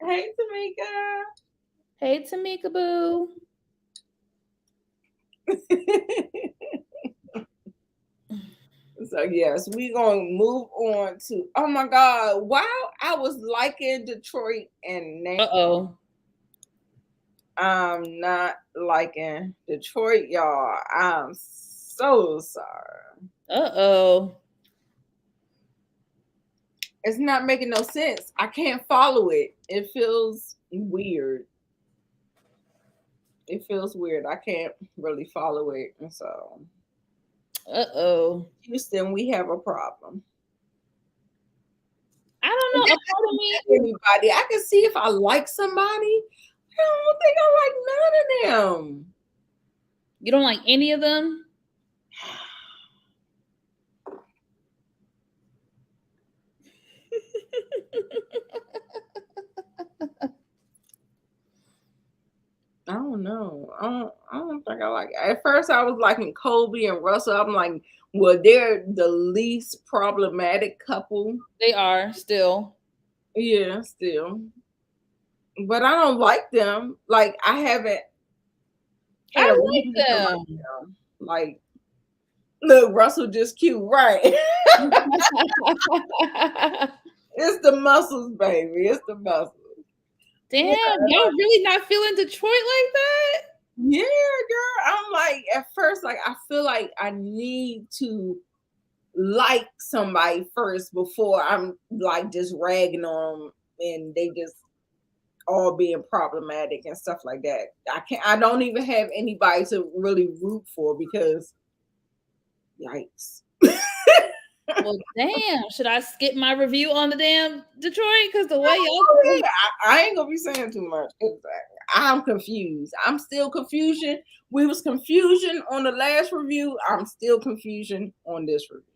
Hey, Tamika. Hey, Tamika Boo. So yes, we gonna move on to. Oh my God! While I was liking Detroit and now, I'm not liking Detroit, y'all. I'm so sorry. It's not making no sense. I can't follow it. It feels weird. I can't really follow it. And so Houston, we have a problem. I don't know. A part of me, anybody. I can see if I like somebody. I don't think I like none of them. You don't like any of them? I don't know. I don't think I like it. At first I was liking Colby and Russell. I'm like, well, they're the least problematic couple. They are still. Yeah, still. But I don't like them. Like I haven't had a reason to like them. Like, look, Russell just cute, right? It's the muscles, baby. It's the muscles. Damn, y'all really not feeling Detroit like that? Yeah, girl. I'm like, first, like I feel like I need to like somebody first before I'm like just ragging on them and they just all being problematic and stuff like that. I don't even have anybody to really root for because yikes. Well, damn. Should I skip my review on the damn Detroit? Because the way y'all Oh, yeah, I ain't gonna be saying too much. Exactly. I'm confused. I'm still confusion. We was confusion on the last review. I'm still confusion on this review.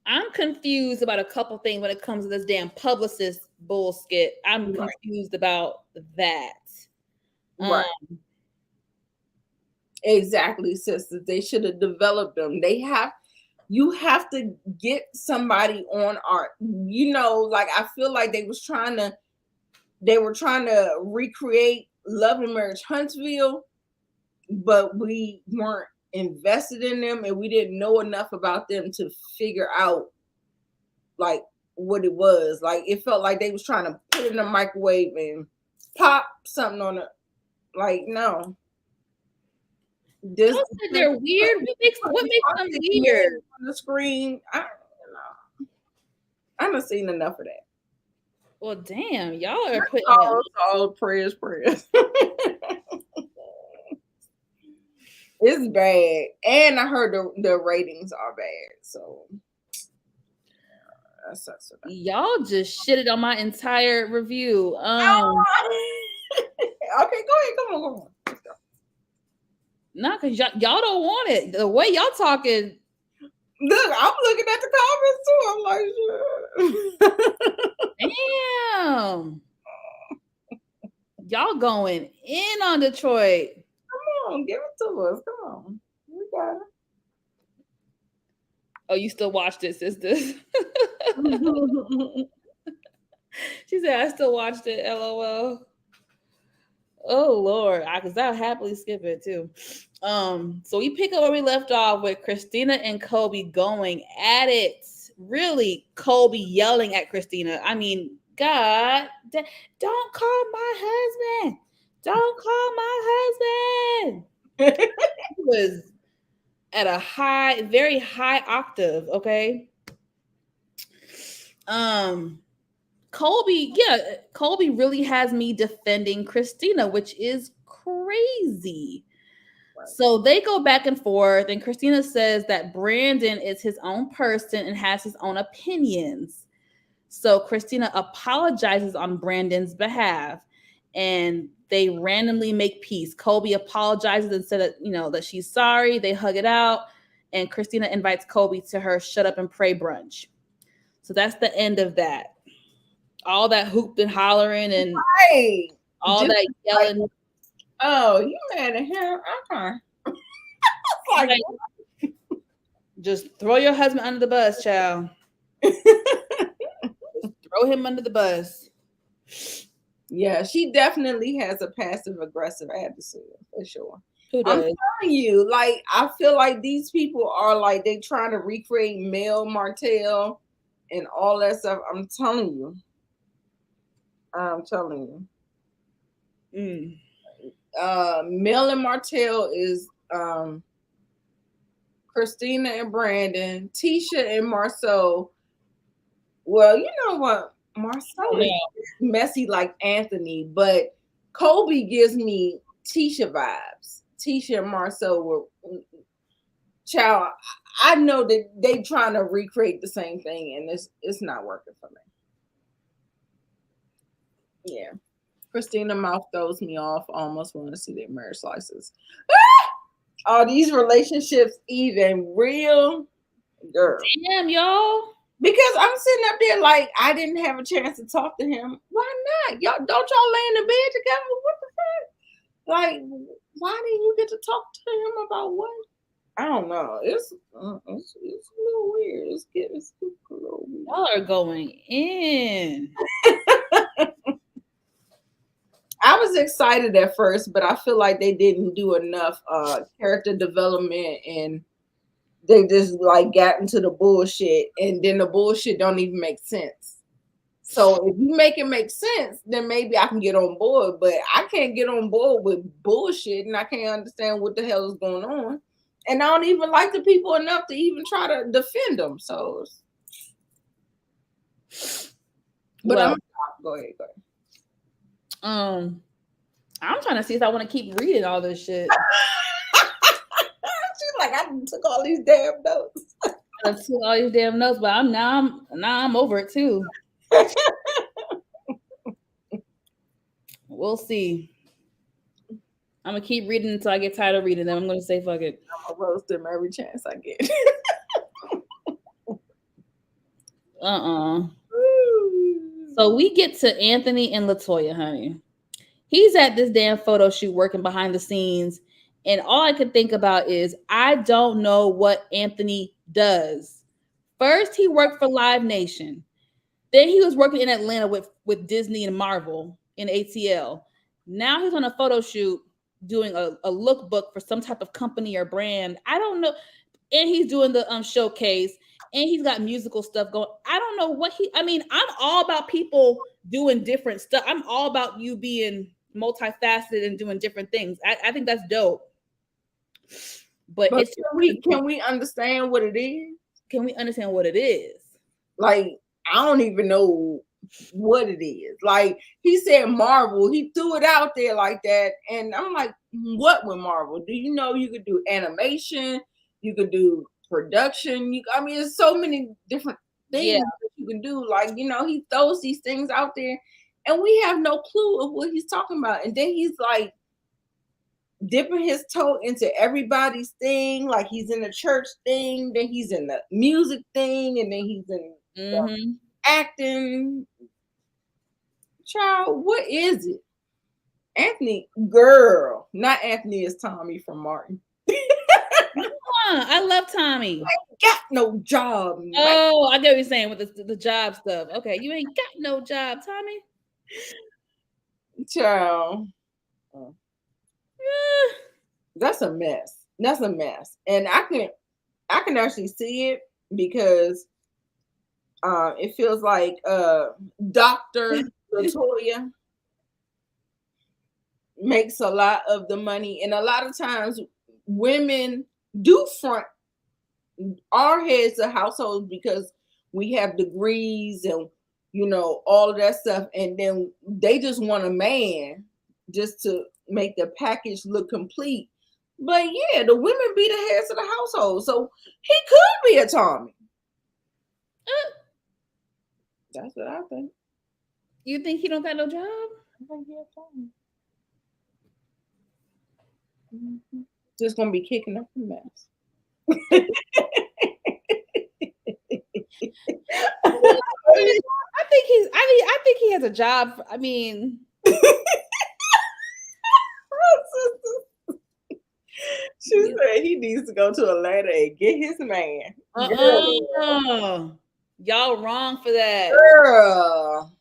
I'm confused about a couple things when it comes to this damn publicist bullshit. I'm Right. confused about that. Right. Exactly, sisters. They should have developed them. You have to get somebody on art. Like I feel like they were trying to recreate Love and Marriage Huntsville, but we weren't invested in them and we didn't know enough about them to figure out like what it was. Like it felt like they was trying to put it in the microwave and pop something on it. Like no. This They're weird. What makes them weird? On the screen. I haven't seen enough of that. Well, damn, y'all are putting all prayers. It's bad, and I heard the ratings are bad. So that sucks. Y'all just shitted on my entire review. Okay, go ahead. Come on. Not because y'all don't want it. The way y'all talking. Look, I'm looking at the comments too. I'm like, damn. Y'all going in on Detroit. Come on, give it to us. Come on. We got it. Oh, you still watched it, sister? She said, I still watched it, LOL. Oh Lord, because I'll happily skip it too. So we pick up where we left off with Christina and Kobe going at it. Really, Kobe yelling at Christina. I mean, God, don't call my husband. Don't call my husband. He was at a very high octave, okay? Kobe really has me defending Christina, which is crazy. Right. So they go back and forth, and Christina says that Brandon is his own person and has his own opinions. So Christina apologizes on Brandon's behalf, and they randomly make peace. Kobe apologizes and said that, that she's sorry. They hug it out, and Christina invites Kobe to her shut up and pray brunch. So that's the end of that. All that hooped and hollering and all just that yelling. Like, oh, you mad at him? Okay. Just throw your husband under the bus, child. Just throw him under the bus. Yeah, she definitely has a passive aggressive attitude for sure. Who does? I'm telling you, like I feel like these people are like they trying to recreate Mel Martell and all that stuff. I'm telling you. Mel and Martell is Christina and Brandon, Tisha and Marceau. Well, you know what? Marceau is messy like Anthony, but Kobe gives me Tisha vibes. Tisha and Marceau were child. I know that they trying to recreate the same thing, and it's not working for me. Yeah. Christina mouth throws me off. I almost want to see their marriage slices. Are these relationships even real? Girl. Damn, y'all. Because I'm sitting up there like I didn't have a chance to talk to him. Why not? Y'all don't y'all lay in the bed together? What the fuck? Like, why didn't you get to talk to him about what? I don't know. It's a little weird. It's a little weird. Y'all are going in. I was excited at first, but I feel like they didn't do enough character development, and they just like got into the bullshit, and then the bullshit don't even make sense. So if you make it make sense, then maybe I can get on board, but I can't get on board with bullshit, and I can't understand what the hell is going on. And I don't even like the people enough to even try to defend them. So, but Well, I'm go ahead, go ahead. I'm trying to see if I want to keep reading all this shit. She's like, I took all these damn notes. I took all these damn notes, but I'm over it too. We'll see. I'm gonna keep reading until I get tired of reading them. I'm gonna say fuck it. I'm gonna roast them every chance I get. Uh-uh. So we get to Anthony and Latoya, honey. He's at this damn photo shoot working behind the scenes. And all I could think about is I don't know what Anthony does. First, he worked for Live Nation. Then he was working in Atlanta with Disney and Marvel in ATL. Now he's on a photo shoot doing a lookbook for some type of company or brand. I don't know. And he's doing the showcase, and he's got musical stuff going. I don't know what I mean, I'm all about people doing different stuff. I'm all about you being multifaceted and doing different things. I think that's dope. But it's can we understand what it is? Can we understand what it is? Like, I don't even know what it is. Like, he said Marvel, he threw it out there like that, and I'm like, what with Marvel? Do you know you could do animation, you could do production, I mean, there's so many different things that you can do. Like, he throws these things out there and we have no clue of what he's talking about. And then he's like dipping his toe into everybody's thing, like he's in the church thing, then he's in the music thing, and then he's in acting. Child, what is it? Anthony, girl, not Anthony, is Tommy from Martin. I love Tommy. I ain't got no job. Oh, I get what you're saying with the job stuff. Okay, you ain't got no job, Tommy. Child. That's a mess. That's a mess. And I can actually see it because it feels like Dr. Latoya makes a lot of the money, and a lot of times women do front our heads of households because we have degrees and all of that stuff, and then they just want a man just to make the package look complete. But yeah, the women be the heads of the household, so he could be a Tommy. That's what I think. You think he don't got no job? I think he's a Tommy. Mm-hmm. Just gonna be kicking up the mess. I think he has a job. I mean, she said he needs to go to Atlanta and get his man. Y'all wrong for that. Girl.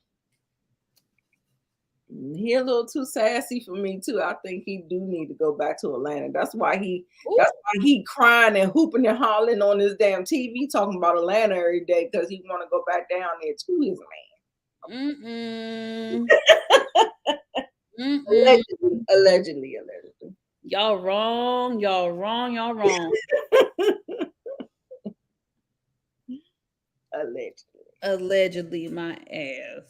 He a little too sassy for me too. I think he do need to go back to Atlanta. That's why he crying and hooping and hollering on his damn TV talking about Atlanta every day, because he want to go back down there to his man. Allegedly. Y'all wrong. Allegedly, my ass.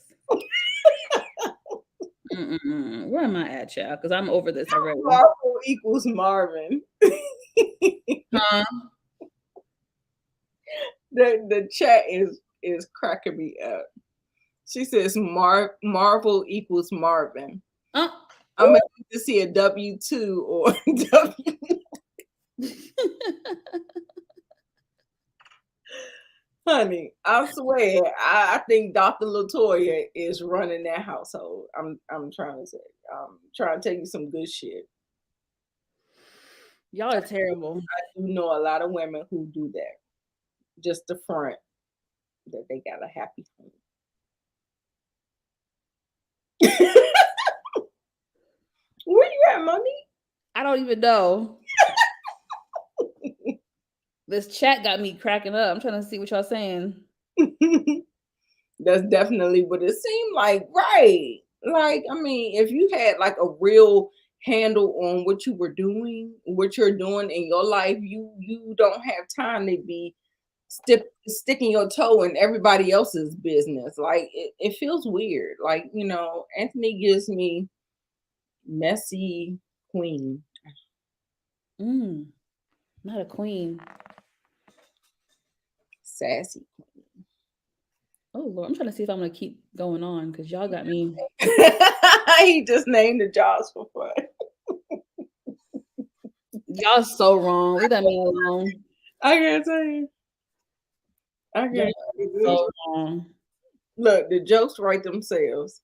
Where am I at, child? Because I'm over this already. Marvel equals Marvin. Huh? The chat is cracking me up. She says Marvel equals Marvin. I'm gonna need to see a W2 or W. Honey, I swear, I think Dr. Latoya is running that household. I'm trying to say, I'm trying to tell you some good shit. Y'all are terrible. I do know a lot of women who do that, just to front that they got a happy home. Where you at, mommy? I don't even know. This chat got me cracking up. I'm trying to see what y'all saying. That's definitely what it seemed like, right? Like, I mean, if you had like a real handle on what you were doing, what you're doing in your life. You don't have time to be sticking your toe in everybody else's business. Like it feels weird. Like, Anthony gives me messy queen. Mm, not a queen. Sassy. Oh Lord, I'm trying to see if I'm gonna keep going on because y'all got me. He just named the jobs for fun. Y'all so wrong. Leave that man alone. I can't tell you. I Y'all can't tell you. so wrong. Look, the jokes write themselves.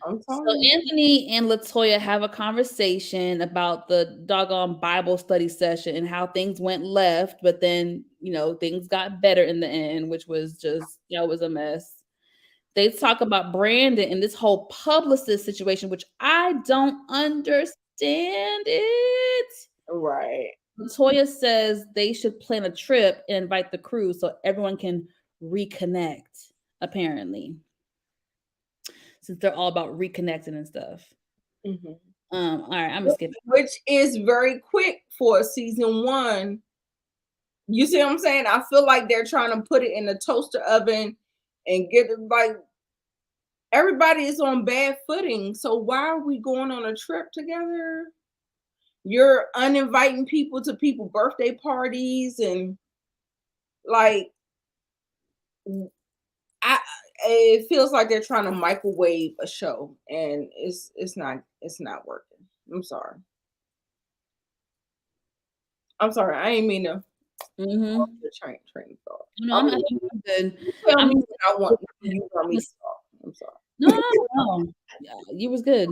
I'm So telling you. Anthony and Latoya have a conversation about the doggone Bible study session and how things went left, but then things got better in the end, which was just that was a mess. They talk about Brandon and this whole publicist situation, which I don't understand it. Right. Latoya says they should plan a trip and invite the crew so everyone can reconnect, apparently, since they're all about reconnecting and stuff. Hmm. All right, I'm gonna skip it. Which is very quick for season one. You see what I'm saying? I feel like they're trying to put it in the toaster oven and get it like everybody is on bad footing. So why are we going on a trip together? You're uninviting people to people birthday parties and like I it feels like they're trying to microwave a show and it's not working. I'm sorry. I'm sorry. I ain't mean to off Mm-hmm. the train of thought. No, I I'm, mean, I'm good. you tell I'm me gonna what I want you want me to talk. I'm sorry. no, no, no. Yeah, you was good.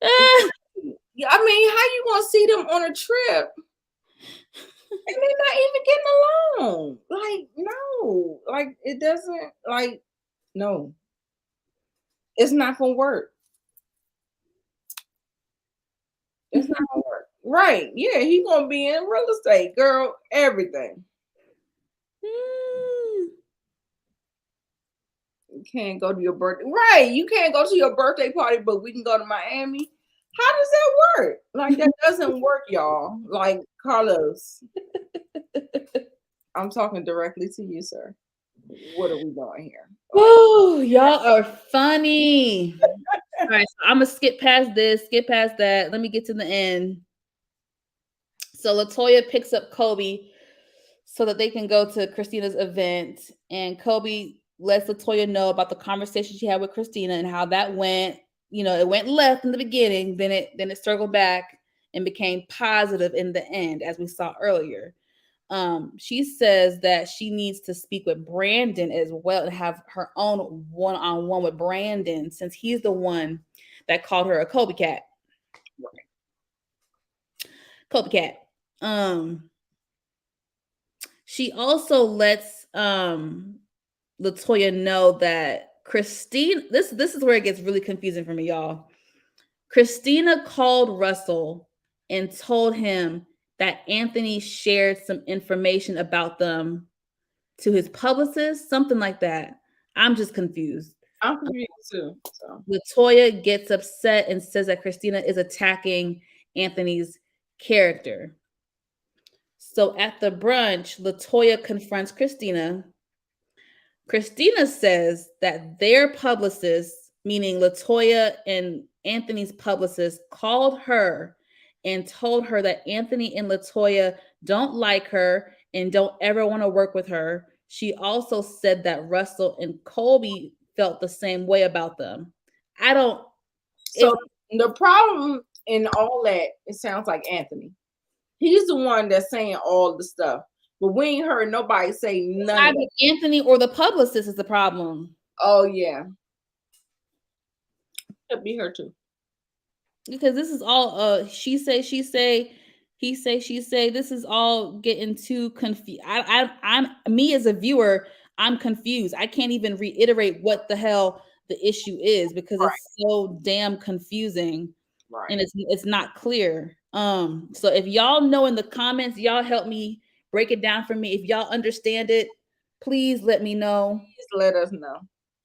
Ah! Yeah, I mean, how you gonna see them on a trip and they're not even getting along? Like, no, like it doesn't. Like, no, it's not gonna work. It's not gonna work. Right? Yeah, he gonna be in real estate, girl. Everything. Mm. You can't go to your birthday. Right? You can't go to your birthday party, but we can go to Miami. How does that work? Like that doesn't work, y'all. Like Carlos, I'm talking directly to you, sir. What are we doing here? Like, Woo, y'all are funny. All right, so I'm gonna skip past this, skip past that. Let me get to the end. So Latoya picks up Kobe so that they can go to Christina's event, and Kobe lets Latoya know about the conversation she had with Christina and how that went. It went left in the beginning, then it circled back and became positive in the end, as we saw earlier. She says that she needs to speak with Brandon as well and have her own one-on-one with Brandon since he's the one that called her a Kobe cat. Kobe cat. Um, she also lets Latoya know that Christine. This is where it gets really confusing for me, y'all. Christina called Russell and told him that Anthony shared some information about them to his publicist, something like that. I'm just confused. I'm confused too. So Latoya gets upset and says that Christina is attacking Anthony's character. So at the brunch, Latoya confronts Christina. Christina says that their publicist, meaning Latoya and Anthony's publicist, called her and told her that Anthony and Latoya don't like her and don't ever want to work with her. She also said that Russell and Colby felt the same way about them. I don't, so it's the problem in all that, it sounds like Anthony. He's the one that's saying all the stuff. But we ain't heard nobody say none of either that. Anthony or the publicist is the problem. Oh yeah. Could be her too. Because this is all she say, he say, she say. This is all getting too confused. I'm me as a viewer, I'm confused. I can't even reiterate what the hell the issue is because Right, it's so damn confusing right. and it's not clear. So if y'all know in the comments, y'all help me break it down for me. If y'all understand it, please let me know Just let us know.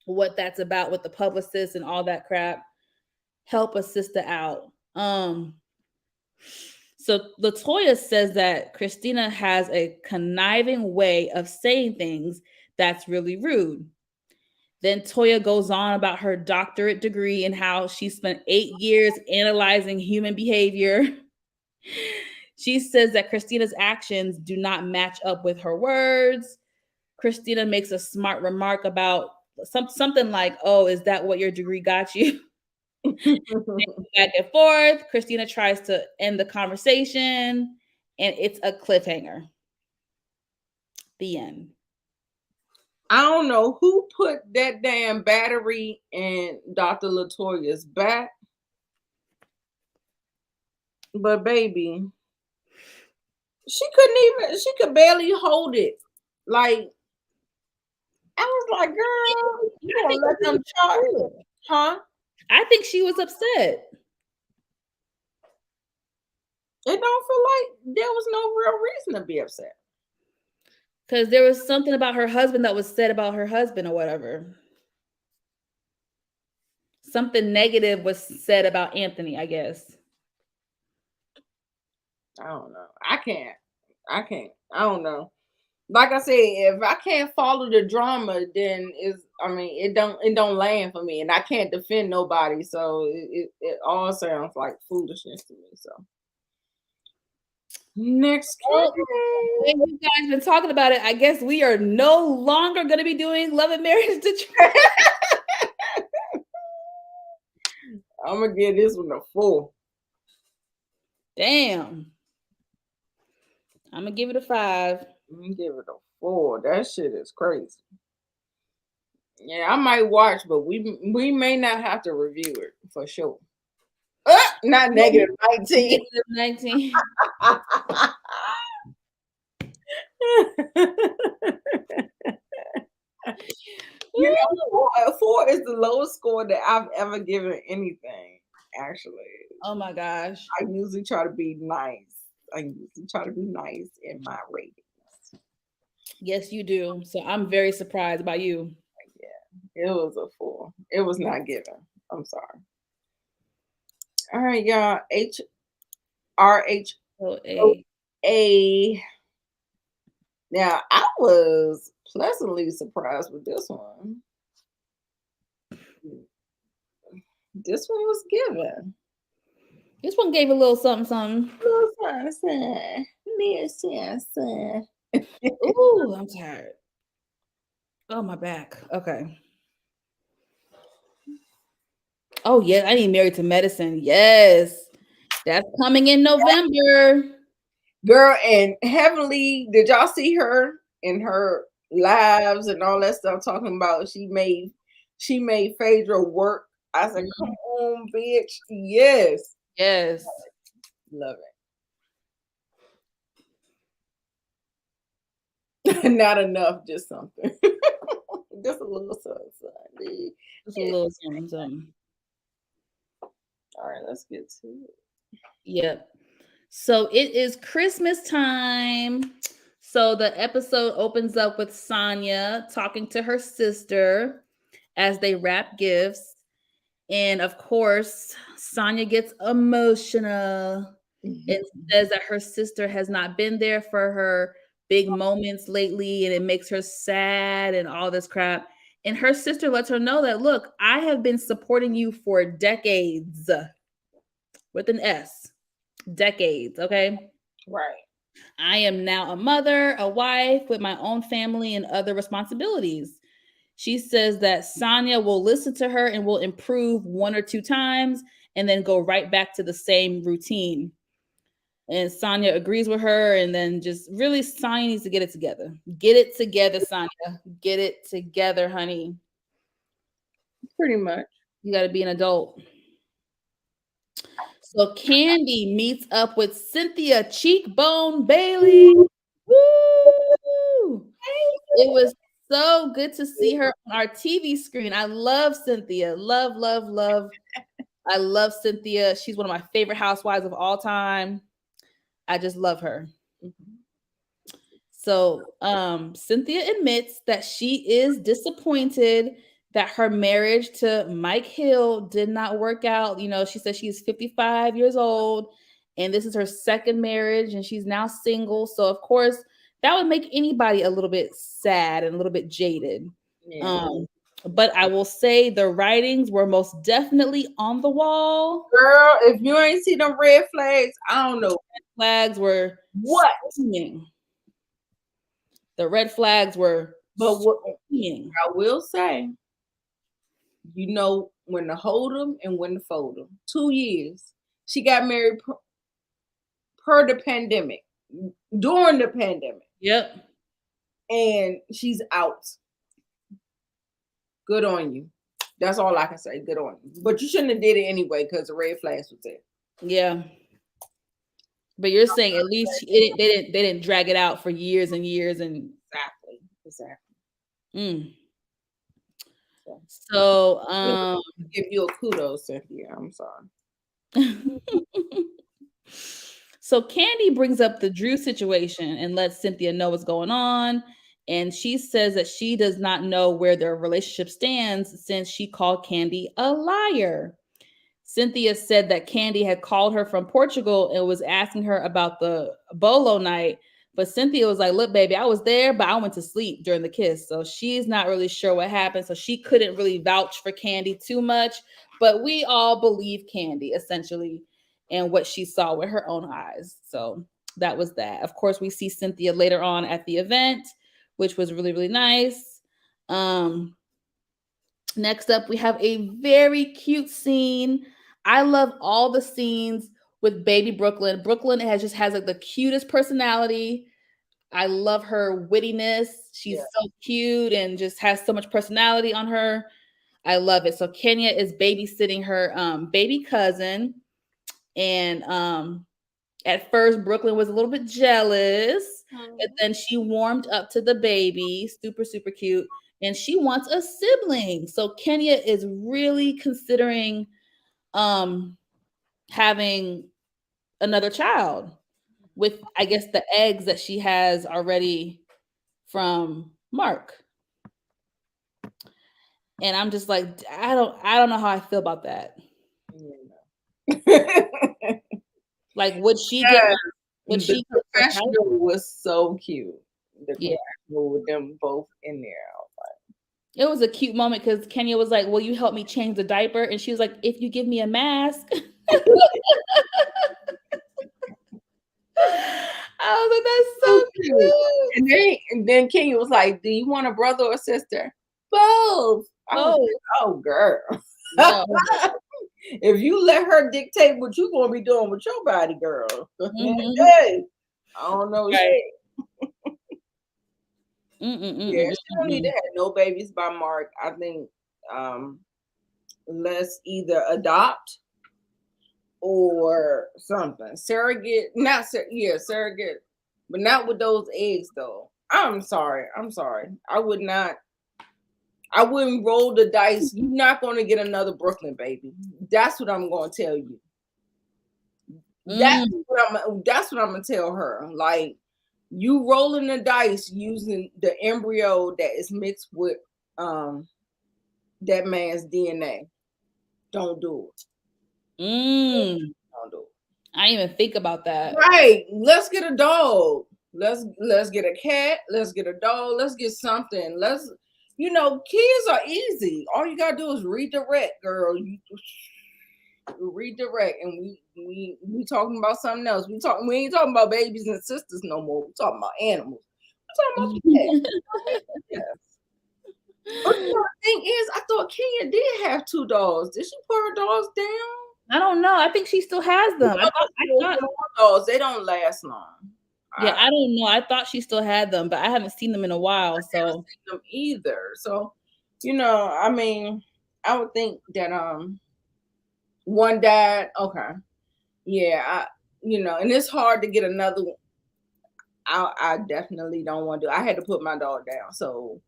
what that's about with the publicist and all that crap. help a sister out. So Latoya says that Christina has a conniving way of saying things that's really rude. Then Toya goes on about her doctorate degree and how she spent 8 years analyzing human behavior. She says that Christina's actions do not match up with her words. Christina makes a smart remark about something like, "Oh, is that what your degree got you?" Back and forth. Christina tries to end the conversation, and it's a cliffhanger. The end. I don't know who put that damn battery in Dr. Latoya's back, but baby, she could barely hold it. Like, I was like, girl, you I gonna think let she was them charge, upset. huh? I think she was upset It don't feel like there was no real reason to be upset. because there was something about her husband that was said about her husband or whatever. Something negative was said about Anthony, I guess. I don't know. I can't. I don't know. Like I said, if I can't follow the drama, then it don't land for me, and I can't defend nobody. So it all sounds like foolishness to me. So next Well, case. when you guys been talking about it, I guess we are no longer going to be doing Love and Marriage Detroit. I'm gonna give this one a 4. Damn. I'm going to give it a 5. I'm gonna give it a 4. That shit is crazy. Yeah, I might watch, but we may not have to review it for sure. Not negative 19. Negative 19. You know, four is the lowest score that I've ever given anything. Actually, Oh my gosh. I usually try to be nice. I usually try to be nice in my ratings. Yes, you do. So I'm very surprised by you. Yeah, it was a 4. It was not given. I'm sorry. All right, y'all. So O a A. Now I was pleasantly surprised with this one. This one was given. this one gave a little something, something. Listen, listen. Ooh, I'm tired. Oh, my back. Okay. Oh, yeah. I need Married to Medicine. Yes. That's coming in November. Girl, and Heavenly, did y'all see her in her lives and all that stuff talking about she made Phaedra work? I said, come Mhm. on, bitch. Yes. Yes. Love it. Not enough, just something. Just a little something. Just a Yeah. little something, something. All right, let's get to it. Yep. So it is Christmas time. So the episode opens up with Sonia talking to her sister as they wrap gifts. And of course, Sonia gets emotional and says that her sister has not been there for her big moments lately and it makes her sad and all this crap. And her sister lets her know that, look, I have been supporting you for decades with an S. Decades, okay? Right. I am now a mother, a wife with my own family and other responsibilities. She says that Sonia will listen to her and will improve 1 or 2 times and then go right back to the same routine. And Sonia agrees with her, and then just really, Sonia needs to get it together. Get it together, Sonia. Get it together, honey. Pretty much. You got to be an adult. So Candy meets up with Cynthia Cheekbone Bailey. Woo! It was so good to see her on our TV screen. I love Cynthia. Love, love, love. I love Cynthia. She's one of my favorite housewives of all time. I just love her. Mhm. So Cynthia admits that she is disappointed that her marriage to Mike Hill did not work out. You know, she said she's 55 years old and this is her second marriage and she's now single. So, of course, that would make anybody a little bit sad and a little bit jaded. Yeah. Um, but I will say the writings were most definitely on the wall. Girl, if you ain't see them red flags, I don't know Flags were what. steaming. The red flags were But what steaming. I will say, you know when to hold them and when to fold them. 2 years. She got married per the pandemic, during the pandemic, Yep. and she's out. Good on you. That's all I can say. Good on you. But you shouldn't have did it anyway because the red flags was there. Yeah. But you're saying at least they didn't drag it out for years and years and Exactly. mm. So, So give you a kudos, Cynthia. I'm sorry. so Candy brings up the Drew situation and lets Cynthia know what's going on. And she says that she does not know where their relationship stands since she called Candy a liar. Cynthia said that Candy had called her from Portugal and was asking her about the bolo night. But Cynthia was like, look, baby, I was there, but I went to sleep during the kiss. So she's not really sure what happened. So she couldn't really vouch for Candy too much. But we all believe Candy essentially and what she saw with her own eyes. So that was that. Of course, we see Cynthia later on at the event, which was really, really nice. Um, Next up, we have a very cute scene. I love all the scenes with baby Brooklyn. Brooklyn has like the cutest personality. I love her wittiness. She's Yeah. so cute and just has so much personality on her. I love it. So Kenya is babysitting her baby cousin, and at first Brooklyn was a little bit jealous, but then she warmed up to the baby. Super, super cute. And she wants a sibling. So Kenya is really considering um having another child with, I guess, the eggs that she has already from Mark. And I'm just like, I don't know how I feel about that. Like, would The she get a child? professional was so cute. The Yeah. professional with them both in there. It was a cute moment because Kenya was like, will you help me change the diaper? And she was like, if you give me a mask. I was like, that's So so cute. cute. And then Kenya was like, "Do you want a brother or sister?" Both. I was Oh, like, "Oh, girl." no. If you let her dictate what you're gonna be doing with your body, girl, Mhm. hey, I don't know. Right. Yeah, she don't need to Mm-mm-mm-mm-mm-mm. have no babies by Mark. I think um, let's either adopt or something. Surrogate, not yeah, surrogate, but not with those eggs though. I'm sorry. I'm sorry. I would not. I wouldn't roll the dice. You're not going to get another Brooklyn baby. That's what I'm going to tell you. That's Mm. what I'm gonna tell her. Like you rolling the dice using the embryo that is mixed with um that man's DNA. Don't do it. Mm. Don't do it. I didn't even think about that. Right. Let's get a dog. Let's get a cat. Let's get a dog. Let's get something. Kids are easy. All you gotta do is redirect, girl. You redirect, and we talking about something else. We ain't talking about babies and sisters no more. We talking about animals. We talking about pets. Yes. But the thing is, I thought Kenya did have two dogs. Did she put her dogs down? I don't know. I think she still has them. I thought, Dogs, they don't last long. yeah, I I don't know. I thought she still had them, but I haven't seen them in a while. haven't So seen them either. So, I mean, I would think that one died. Okay, yeah, and it's hard to get another one. I definitely don't want to. I had to put my dog down, so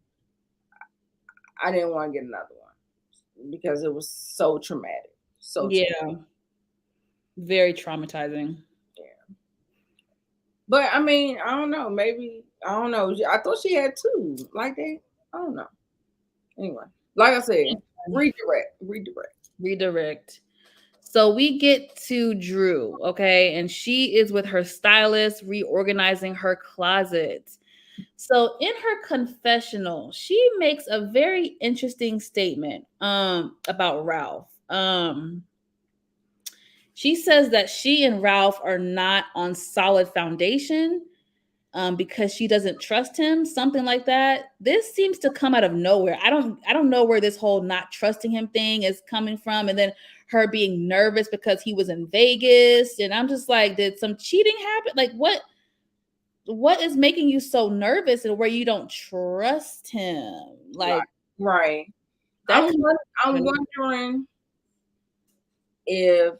I didn't want to get another one because it was so traumatic. So traumatic. yeah, very traumatizing. Yeah. But I mean, I don't know. Maybe I don't know. I thought she had two. Like they, I don't know. Anyway. Like I said, redirect. Redirect. So we get to Drew, okay, and she is with her stylist reorganizing her closet. So in her confessional, she makes a very interesting statement about Ralph. She says that she and Ralph are not on solid foundation because she doesn't trust him, something like that. This seems to come out of nowhere. I don't know where this whole not trusting him thing is coming from, and then her being nervous because he was in Vegas, and I'm just like, did some cheating happen? Like what is making you so nervous and where you don't trust him? Right. Like Right. that comes I'm wondering if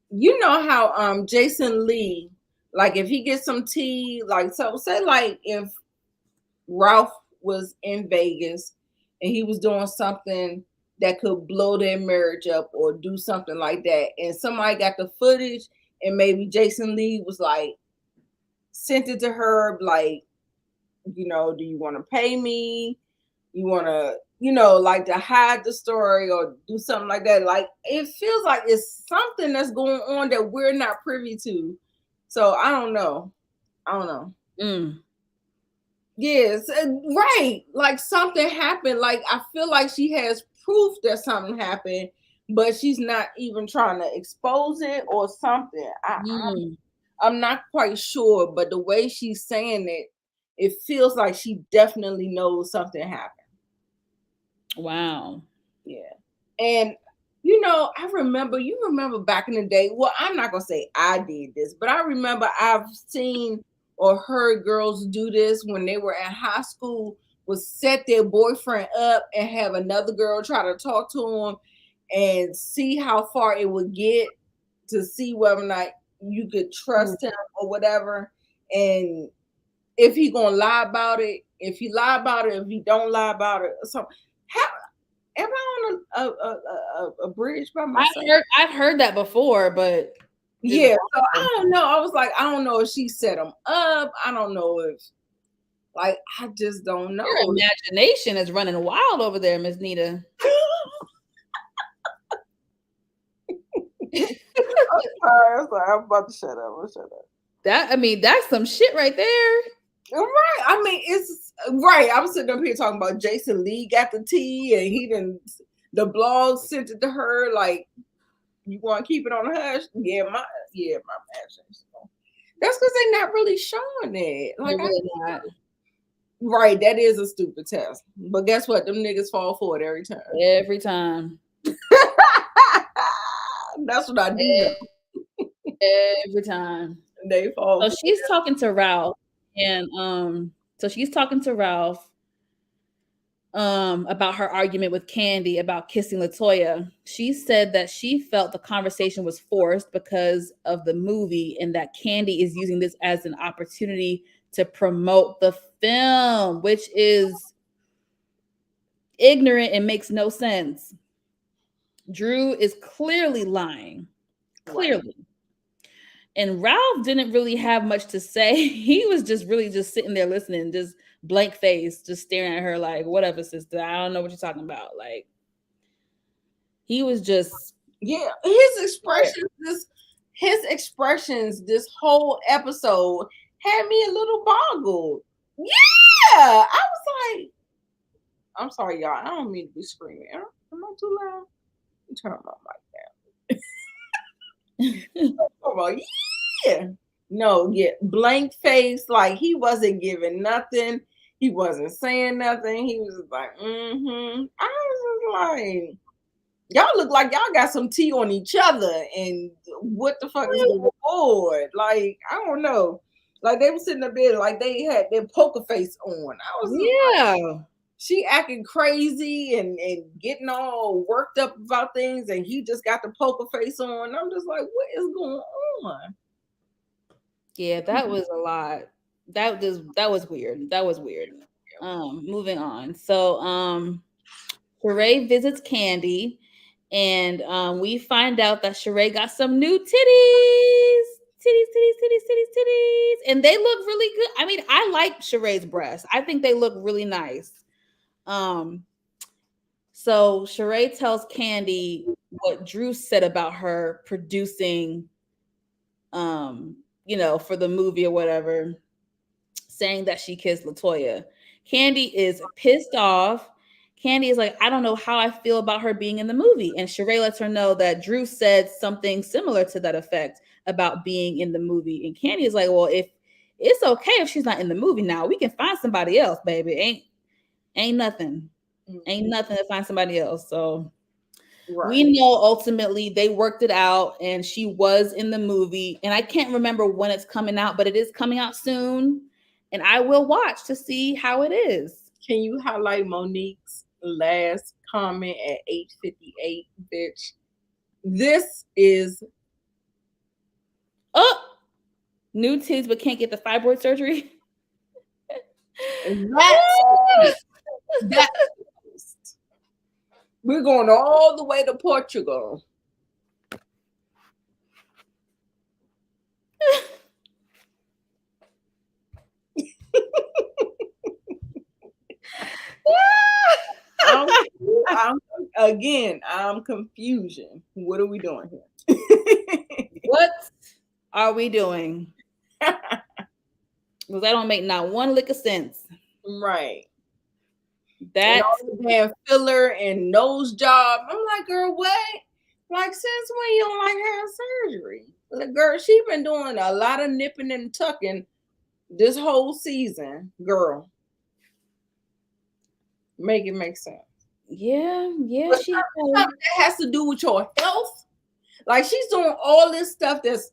you know how Jason Lee, like if he gets some tea, like so say like if Ralph was in Vegas and he was doing something that could blow their marriage up or do something like that, and somebody got the footage and maybe Jason Lee was like sent it to her like, you know, do you want to pay me? You want to, you know, like to hide the story or do something like that. Like it feels like it's something that's going on that we're not privy to. So I don't know. I don't know. mm, Yes, right. Like something happened. Like I feel like she has proof that something happened, but she's not even trying to expose it or something. mm. I'm not quite sure, but the way she's saying it, it feels like she definitely knows something happened. Wow. Yeah. And you know, you remember back in the day. Well, I'm not gonna say I did this, but I remember I've seen or heard girls do this when they were in high school, was set their boyfriend up and have another girl try to talk to him and see how far it would get to see whether or not you could Mm. trust him or whatever. And if he gonna lie about it, if he lie about it, if he don't lie about it. So how am I on a bridge by myself? I've heard that before, but it's Yeah, so wild. I don't know. I was like, I don't know if she set him up. I don't know if, like, I just don't Your know. imagination is running wild over there, Miss Nita. I'm sorry. I'm about to shut up. I'm shut up. That's some shit right there. Right. I mean, it's right. I'm sitting up here talking about Jason Lee got the tea and he didn't, the blog sent it to her. Like, you want to keep it on the hush? My passion. That's because they're not really showing it. They're Like, really not. right, that is a stupid test. But guess what? Them niggas fall for it every time. Every time. That's what I do know. Every time. They fall So for she's talking to Ralph, and so she's talking to Ralph about her argument with Candy about kissing Latoya. She said that she felt the conversation was forced because of the movie and that Candy is using this as an opportunity to promote the film, which is ignorant and makes no sense. Drew is clearly lying. right. Clearly. And Ralph didn't really have much to say. He was just really just sitting there listening, just blank face, just staring at her like, whatever, sister. I don't know what you're talking about. Like, he was just Yeah, his expressions this whole episode had me a little boggled. Yeah, I was like, I'm sorry, y'all. I don't mean to be screaming. Am I too loud? Turn my mic down. Come on, yeah. No, yeah, blank face, like he wasn't giving nothing. He wasn't saying nothing. He was just like, mm-hmm. I was just like, y'all look like y'all got some tea on each other, and what the fuck is going on? Like, I don't know. Like they were sitting up there, like they had their poker face on. I was just like, yeah. she acting crazy and getting all worked up about things, and he just got the poker face on. I'm just like, what is going on? Yeah, that was a lot. That was weird. That was weird. Moving on. So Sheree visits Candy, and we find out that Sheree got some new titties. Titties, and they look really good. I mean, I like Sheree's breasts. I think they look really nice. Um, So Sheree tells Candy what Drew said about her producing, for the movie or whatever, saying that she kissed Latoya. Candy is pissed off. Candy is like, I don't know how I feel about her being in the movie. And Sheree lets her know that Drew said something similar to that effect about being in the movie. And Candy is like, well, if it's okay if she's not in the movie now, we can find somebody else, baby. Ain't nothing. Ain't nothing to find somebody else. So we Right. know ultimately they worked it out and she was in the movie. And I can't remember when it's coming out, but it is coming out soon. And I will watch to see how it is. Can you highlight Monique's last comment at 8:58, bitch? This is Oh, new titties, but can't get the fibroid surgery. that's that. We're going all the way to Portugal. I'm, I'm I'm confusion. What are we doing here? What are we doing? Because that don't make not one lick of sense. Right. And That all the damn filler and nose job. I'm like, girl, what? Like, since when you don't like having surgery? The girl, she been doing a lot of nipping and tucking this whole season, girl. Make it make sense. yeah, But she stuff that has to do with your health. Like, she's doing all this stuff that's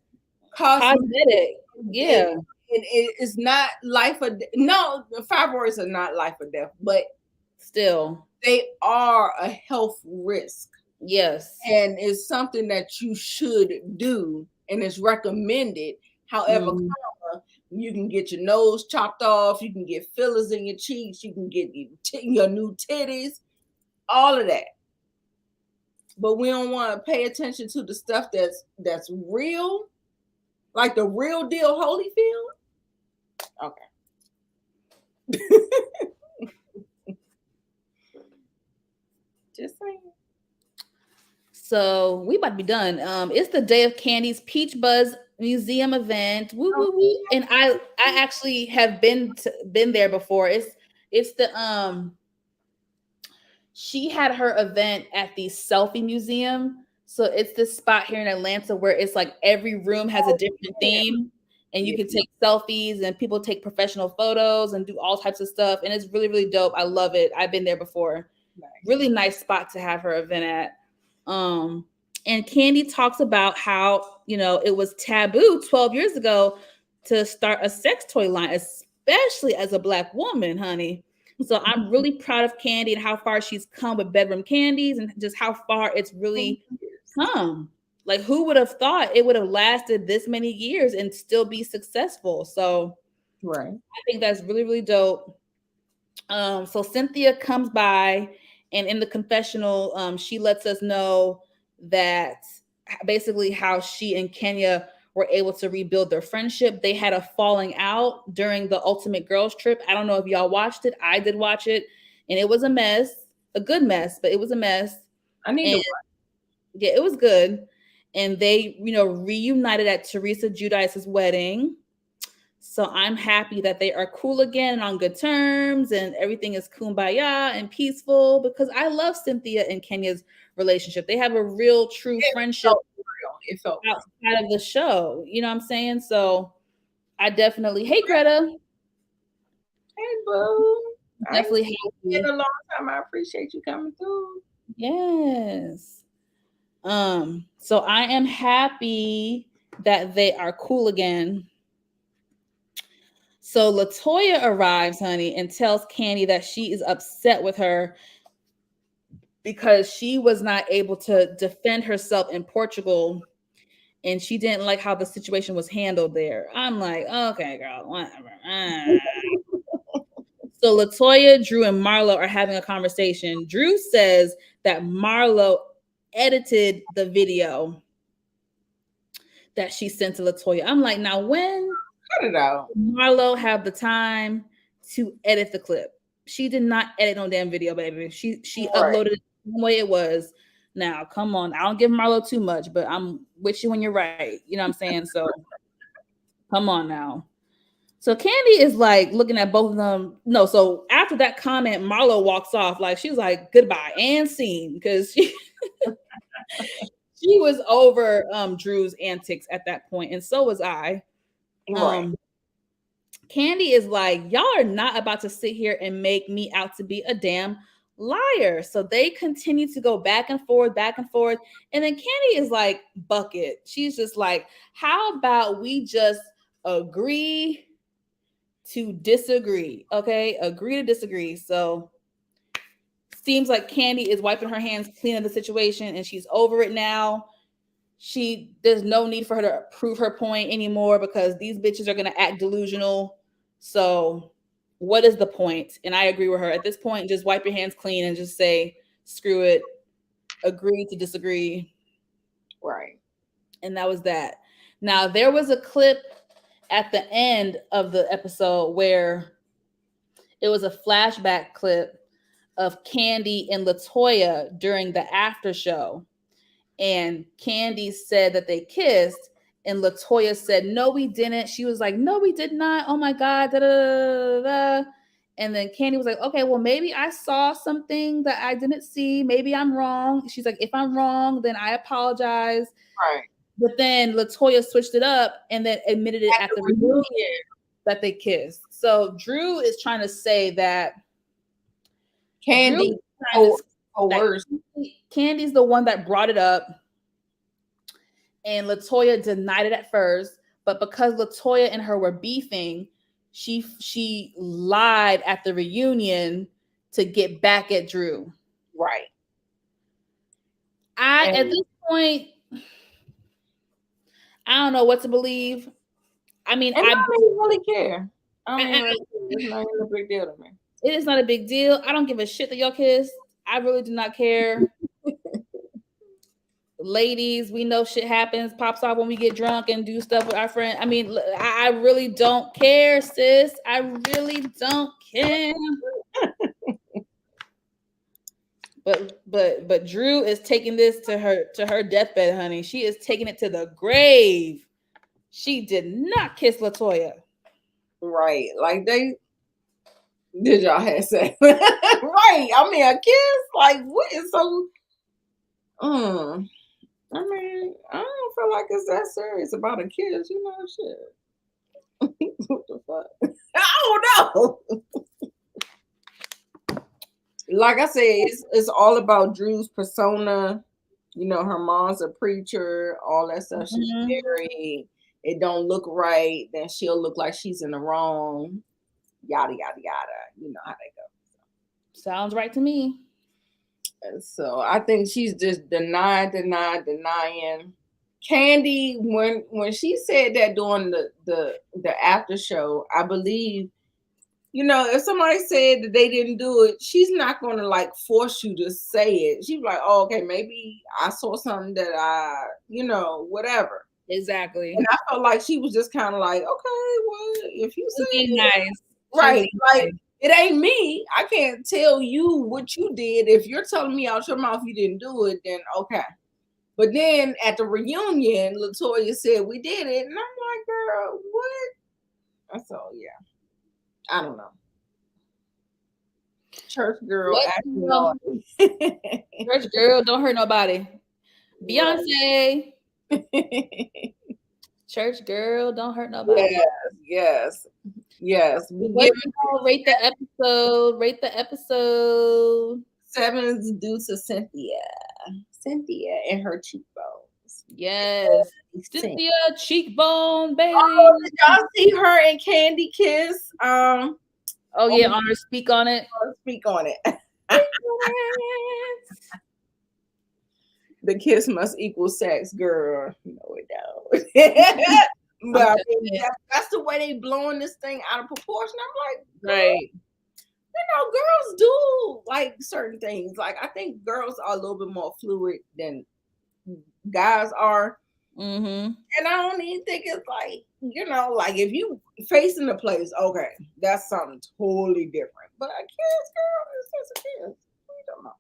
cosmetic. cosmetic. Yeah, It's not life or no, the fibroids are not life or death, but still. they are a health risk. Yes. And it's something that you should do and it's recommended. However, Mhm. you can get your nose chopped off, you can get fillers in your cheeks, you can get your new titties, all of that. But we don't want to pay attention to the stuff that's real, like the real deal Holyfield. Okay. Just saying. So we about to be done. It's the day of Candy's Peach Buzz Museum event. Woo woo woo! And I actually have been there before. It's the she had her event at the Selfie Museum. So it's this spot here in Atlanta where it's like every room has a different Yeah. theme and you Yeah. can take selfies and people take professional photos and do all types of stuff. And it's really, really dope. I love it. I've been there before. Nice. Really nice spot to have her event at. Um, and Candy talks about how, it was taboo 12 years ago to start a sex toy line, especially as a Black woman, honey. So I'm really proud of Candy and how far she's come with bedroom candies and just how far it's really come. Like, who would have thought it would have lasted this many years and still be successful? So Right. I think that's really, really dope. So Cynthia comes by, and in the confessional, she lets us know that basically how she and Kenya were able to rebuild their friendship. They had a falling out during the Ultimate Girls trip. I don't know if y'all watched it. I did watch it, and it was a mess, a good mess, but it was a mess. I need And to watch. yeah, it was good. And they, reunited at Teresa Judice's wedding. So I'm happy that they are cool again and on good terms and everything is kumbaya and peaceful because I love Cynthia and Kenya's relationship. They have a real true It friendship felt real. It felt outside of the show. You know what I'm saying? So I definitely, hey Greta, hey, boo. I ain't definitely seen you in happy. a long time. I appreciate you coming through. Yes. So I am happy that they are cool again. So Latoya arrives, honey, and tells Candy that she is upset with her because she was not able to defend herself in Portugal and she didn't like how the situation was handled there. I'm like, okay, girl, whatever. So Latoya, Drew, and Marlo are having a conversation. Drew says that Marlo edited the video that she sent to Latoya. I'm like, now when Cut it out. Marlo have the time to edit the clip? She did not edit no damn video, baby. She Right. uploaded it the way it was. Now, come on. I don't give Marlo too much, but I'm with you when you're right. You know what I'm saying? So come on now. So Candy is like looking at both of them. No, so after that comment, Marlo walks off. Like she's like goodbye and scene because she was over Drew's antics at that point, and so was I. Right. Um, Candy is like, y'all are not about to sit here and make me out to be a damn liar. So they continue to go back and forth, back and forth. And then Candy is like, bucket. She's just like, how about we just agree to disagree? Okay, agree to disagree. So seems like Candy is wiping her hands clean of the situation and she's over it now. There's no need for her to prove her point anymore because these bitches are gonna act delusional. So what is the point? And I agree with her. At this point, just wipe your hands clean and just say, screw it, agree to disagree. Right. And that was that. Now there was a clip at the end of the episode where it was a flashback clip of Candy and Latoya during the after show. And Candy said that they kissed, and Latoya said, "No, we didn't." She was like, "No, we did not. Oh my god!" Da, da, da, da, da. And then Candy was like, "Okay, well, maybe I saw something that I didn't see. Maybe I'm wrong." She's like, "If I'm wrong, then I apologize." Right. But then Latoya switched it up and then admitted it At at the the reunion reunion. that they kissed. So Drew is trying to say that Drew is Candy trying to or say that coerced. Candy's the one that brought it up and Latoya denied it at first, but because Latoya and her were beefing, she lied at the reunion to get back at Drew. Right. I And at this point, I don't know what to believe. I mean, I don't even really care. I don't even I really care. It's not even a big deal to me. it is not a big deal. I don't give a shit that y'all kissed. I really do not care. Ladies, we know shit happens, pops off when we get drunk and do stuff with our friend. I mean, I really don't care, sis. I really don't care. But Drew is taking this to her deathbed, honey. She is taking it to the grave. She did not kiss Latoya. Right. Like they did y'all have sex. Right. I mean a kiss? Like what is so I mean, I don't feel like it's that serious about a kiss, you know shit. What the fuck? I don't know. Like I said, it's all about Drew's persona. You know, her mom's a preacher, all that stuff. She's Mhm. married. It don't look right, then she'll look like she's in the wrong. Yada yada yada. You know how they go. Sounds right to me. And so I think she's just denying. Candy, when she said that during the after show, I believe, you know, if somebody said that they didn't do it, she's not going to like force you to say it. She's like, oh, okay, maybe I saw something that you know, whatever. Exactly. And I felt like she was just kind of like, okay, well, if you She was said being it, nice. She was right, being like nice. it ain't me. I can't tell you what you did. If you're telling me out your mouth you didn't do it, then okay. But then at the reunion, Latoya said we did it, and I'm like, girl, what? So yeah, I don't know. Church girl What acting girl? naughty. Church girl, don't hurt nobody. Beyonce. Church girl, don't hurt nobody. Yes, yes, yes. We What give y'all rate the episode? Rate the episode. sevens due to Cynthia. Cynthia and her cheekbones. Yes. Cynthia. Cynthia Cheekbone Bailey. Oh, did y'all see her and Candy kiss? Oh Oh, yeah, Honor, speak on it. speak on it. Speak on The kiss must equal sex, girl. No, it don't. I'm But I just mean, saying. that's the way they blowing this thing out of proportion. I'm like, girl, Right. you know, girls do like certain things. Like I think girls are a little bit more fluid than guys are. Mm-hmm. And I don't even think it's like, you know, like if you facing the place, okay, that's something totally different. But a kiss, girl, it's just a kiss. We don't know.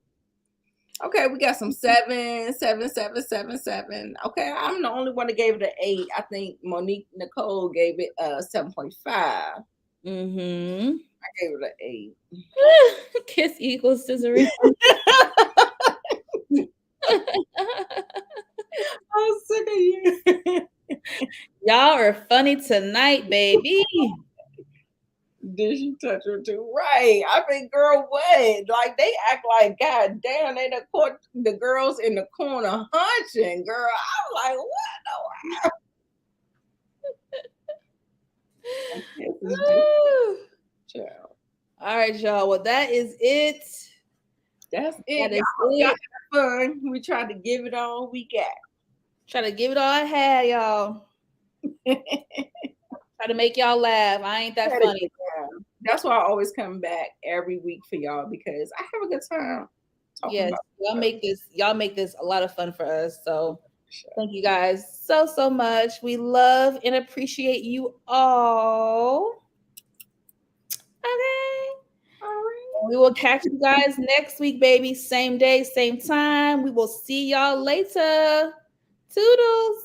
Okay, we got some 7, 7, 7, 7, 7. Okay, I'm the only one that gave it an 8. I think Monique Nicole gave it 7.5. Mm-hmm. I gave it an 8. Kiss equals scissoring. I'm sick of you. Y'all are funny tonight, baby. Did she touch her too? Right. I mean, girl, what? Like they act like God damn, they done caught the girls in the corner hunching, girl. I'm like, what? No, this is just Woo. child. All right, y'all. Well, that is it. That's it. That is Y'all it. had fun. We tried to give it all we Try to give it all I had, y'all. got. Try to make y'all laugh. I ain't that Had a funny. good time. That's why I always come back every week for y'all because I have a good time talking Yes, about y'all make this a lot of fun for us. So stuff. thank you guys so much. We love and appreciate you all. Okay. All right. We will catch you guys next week, baby. Same day, same time. We will see y'all later. Toodles.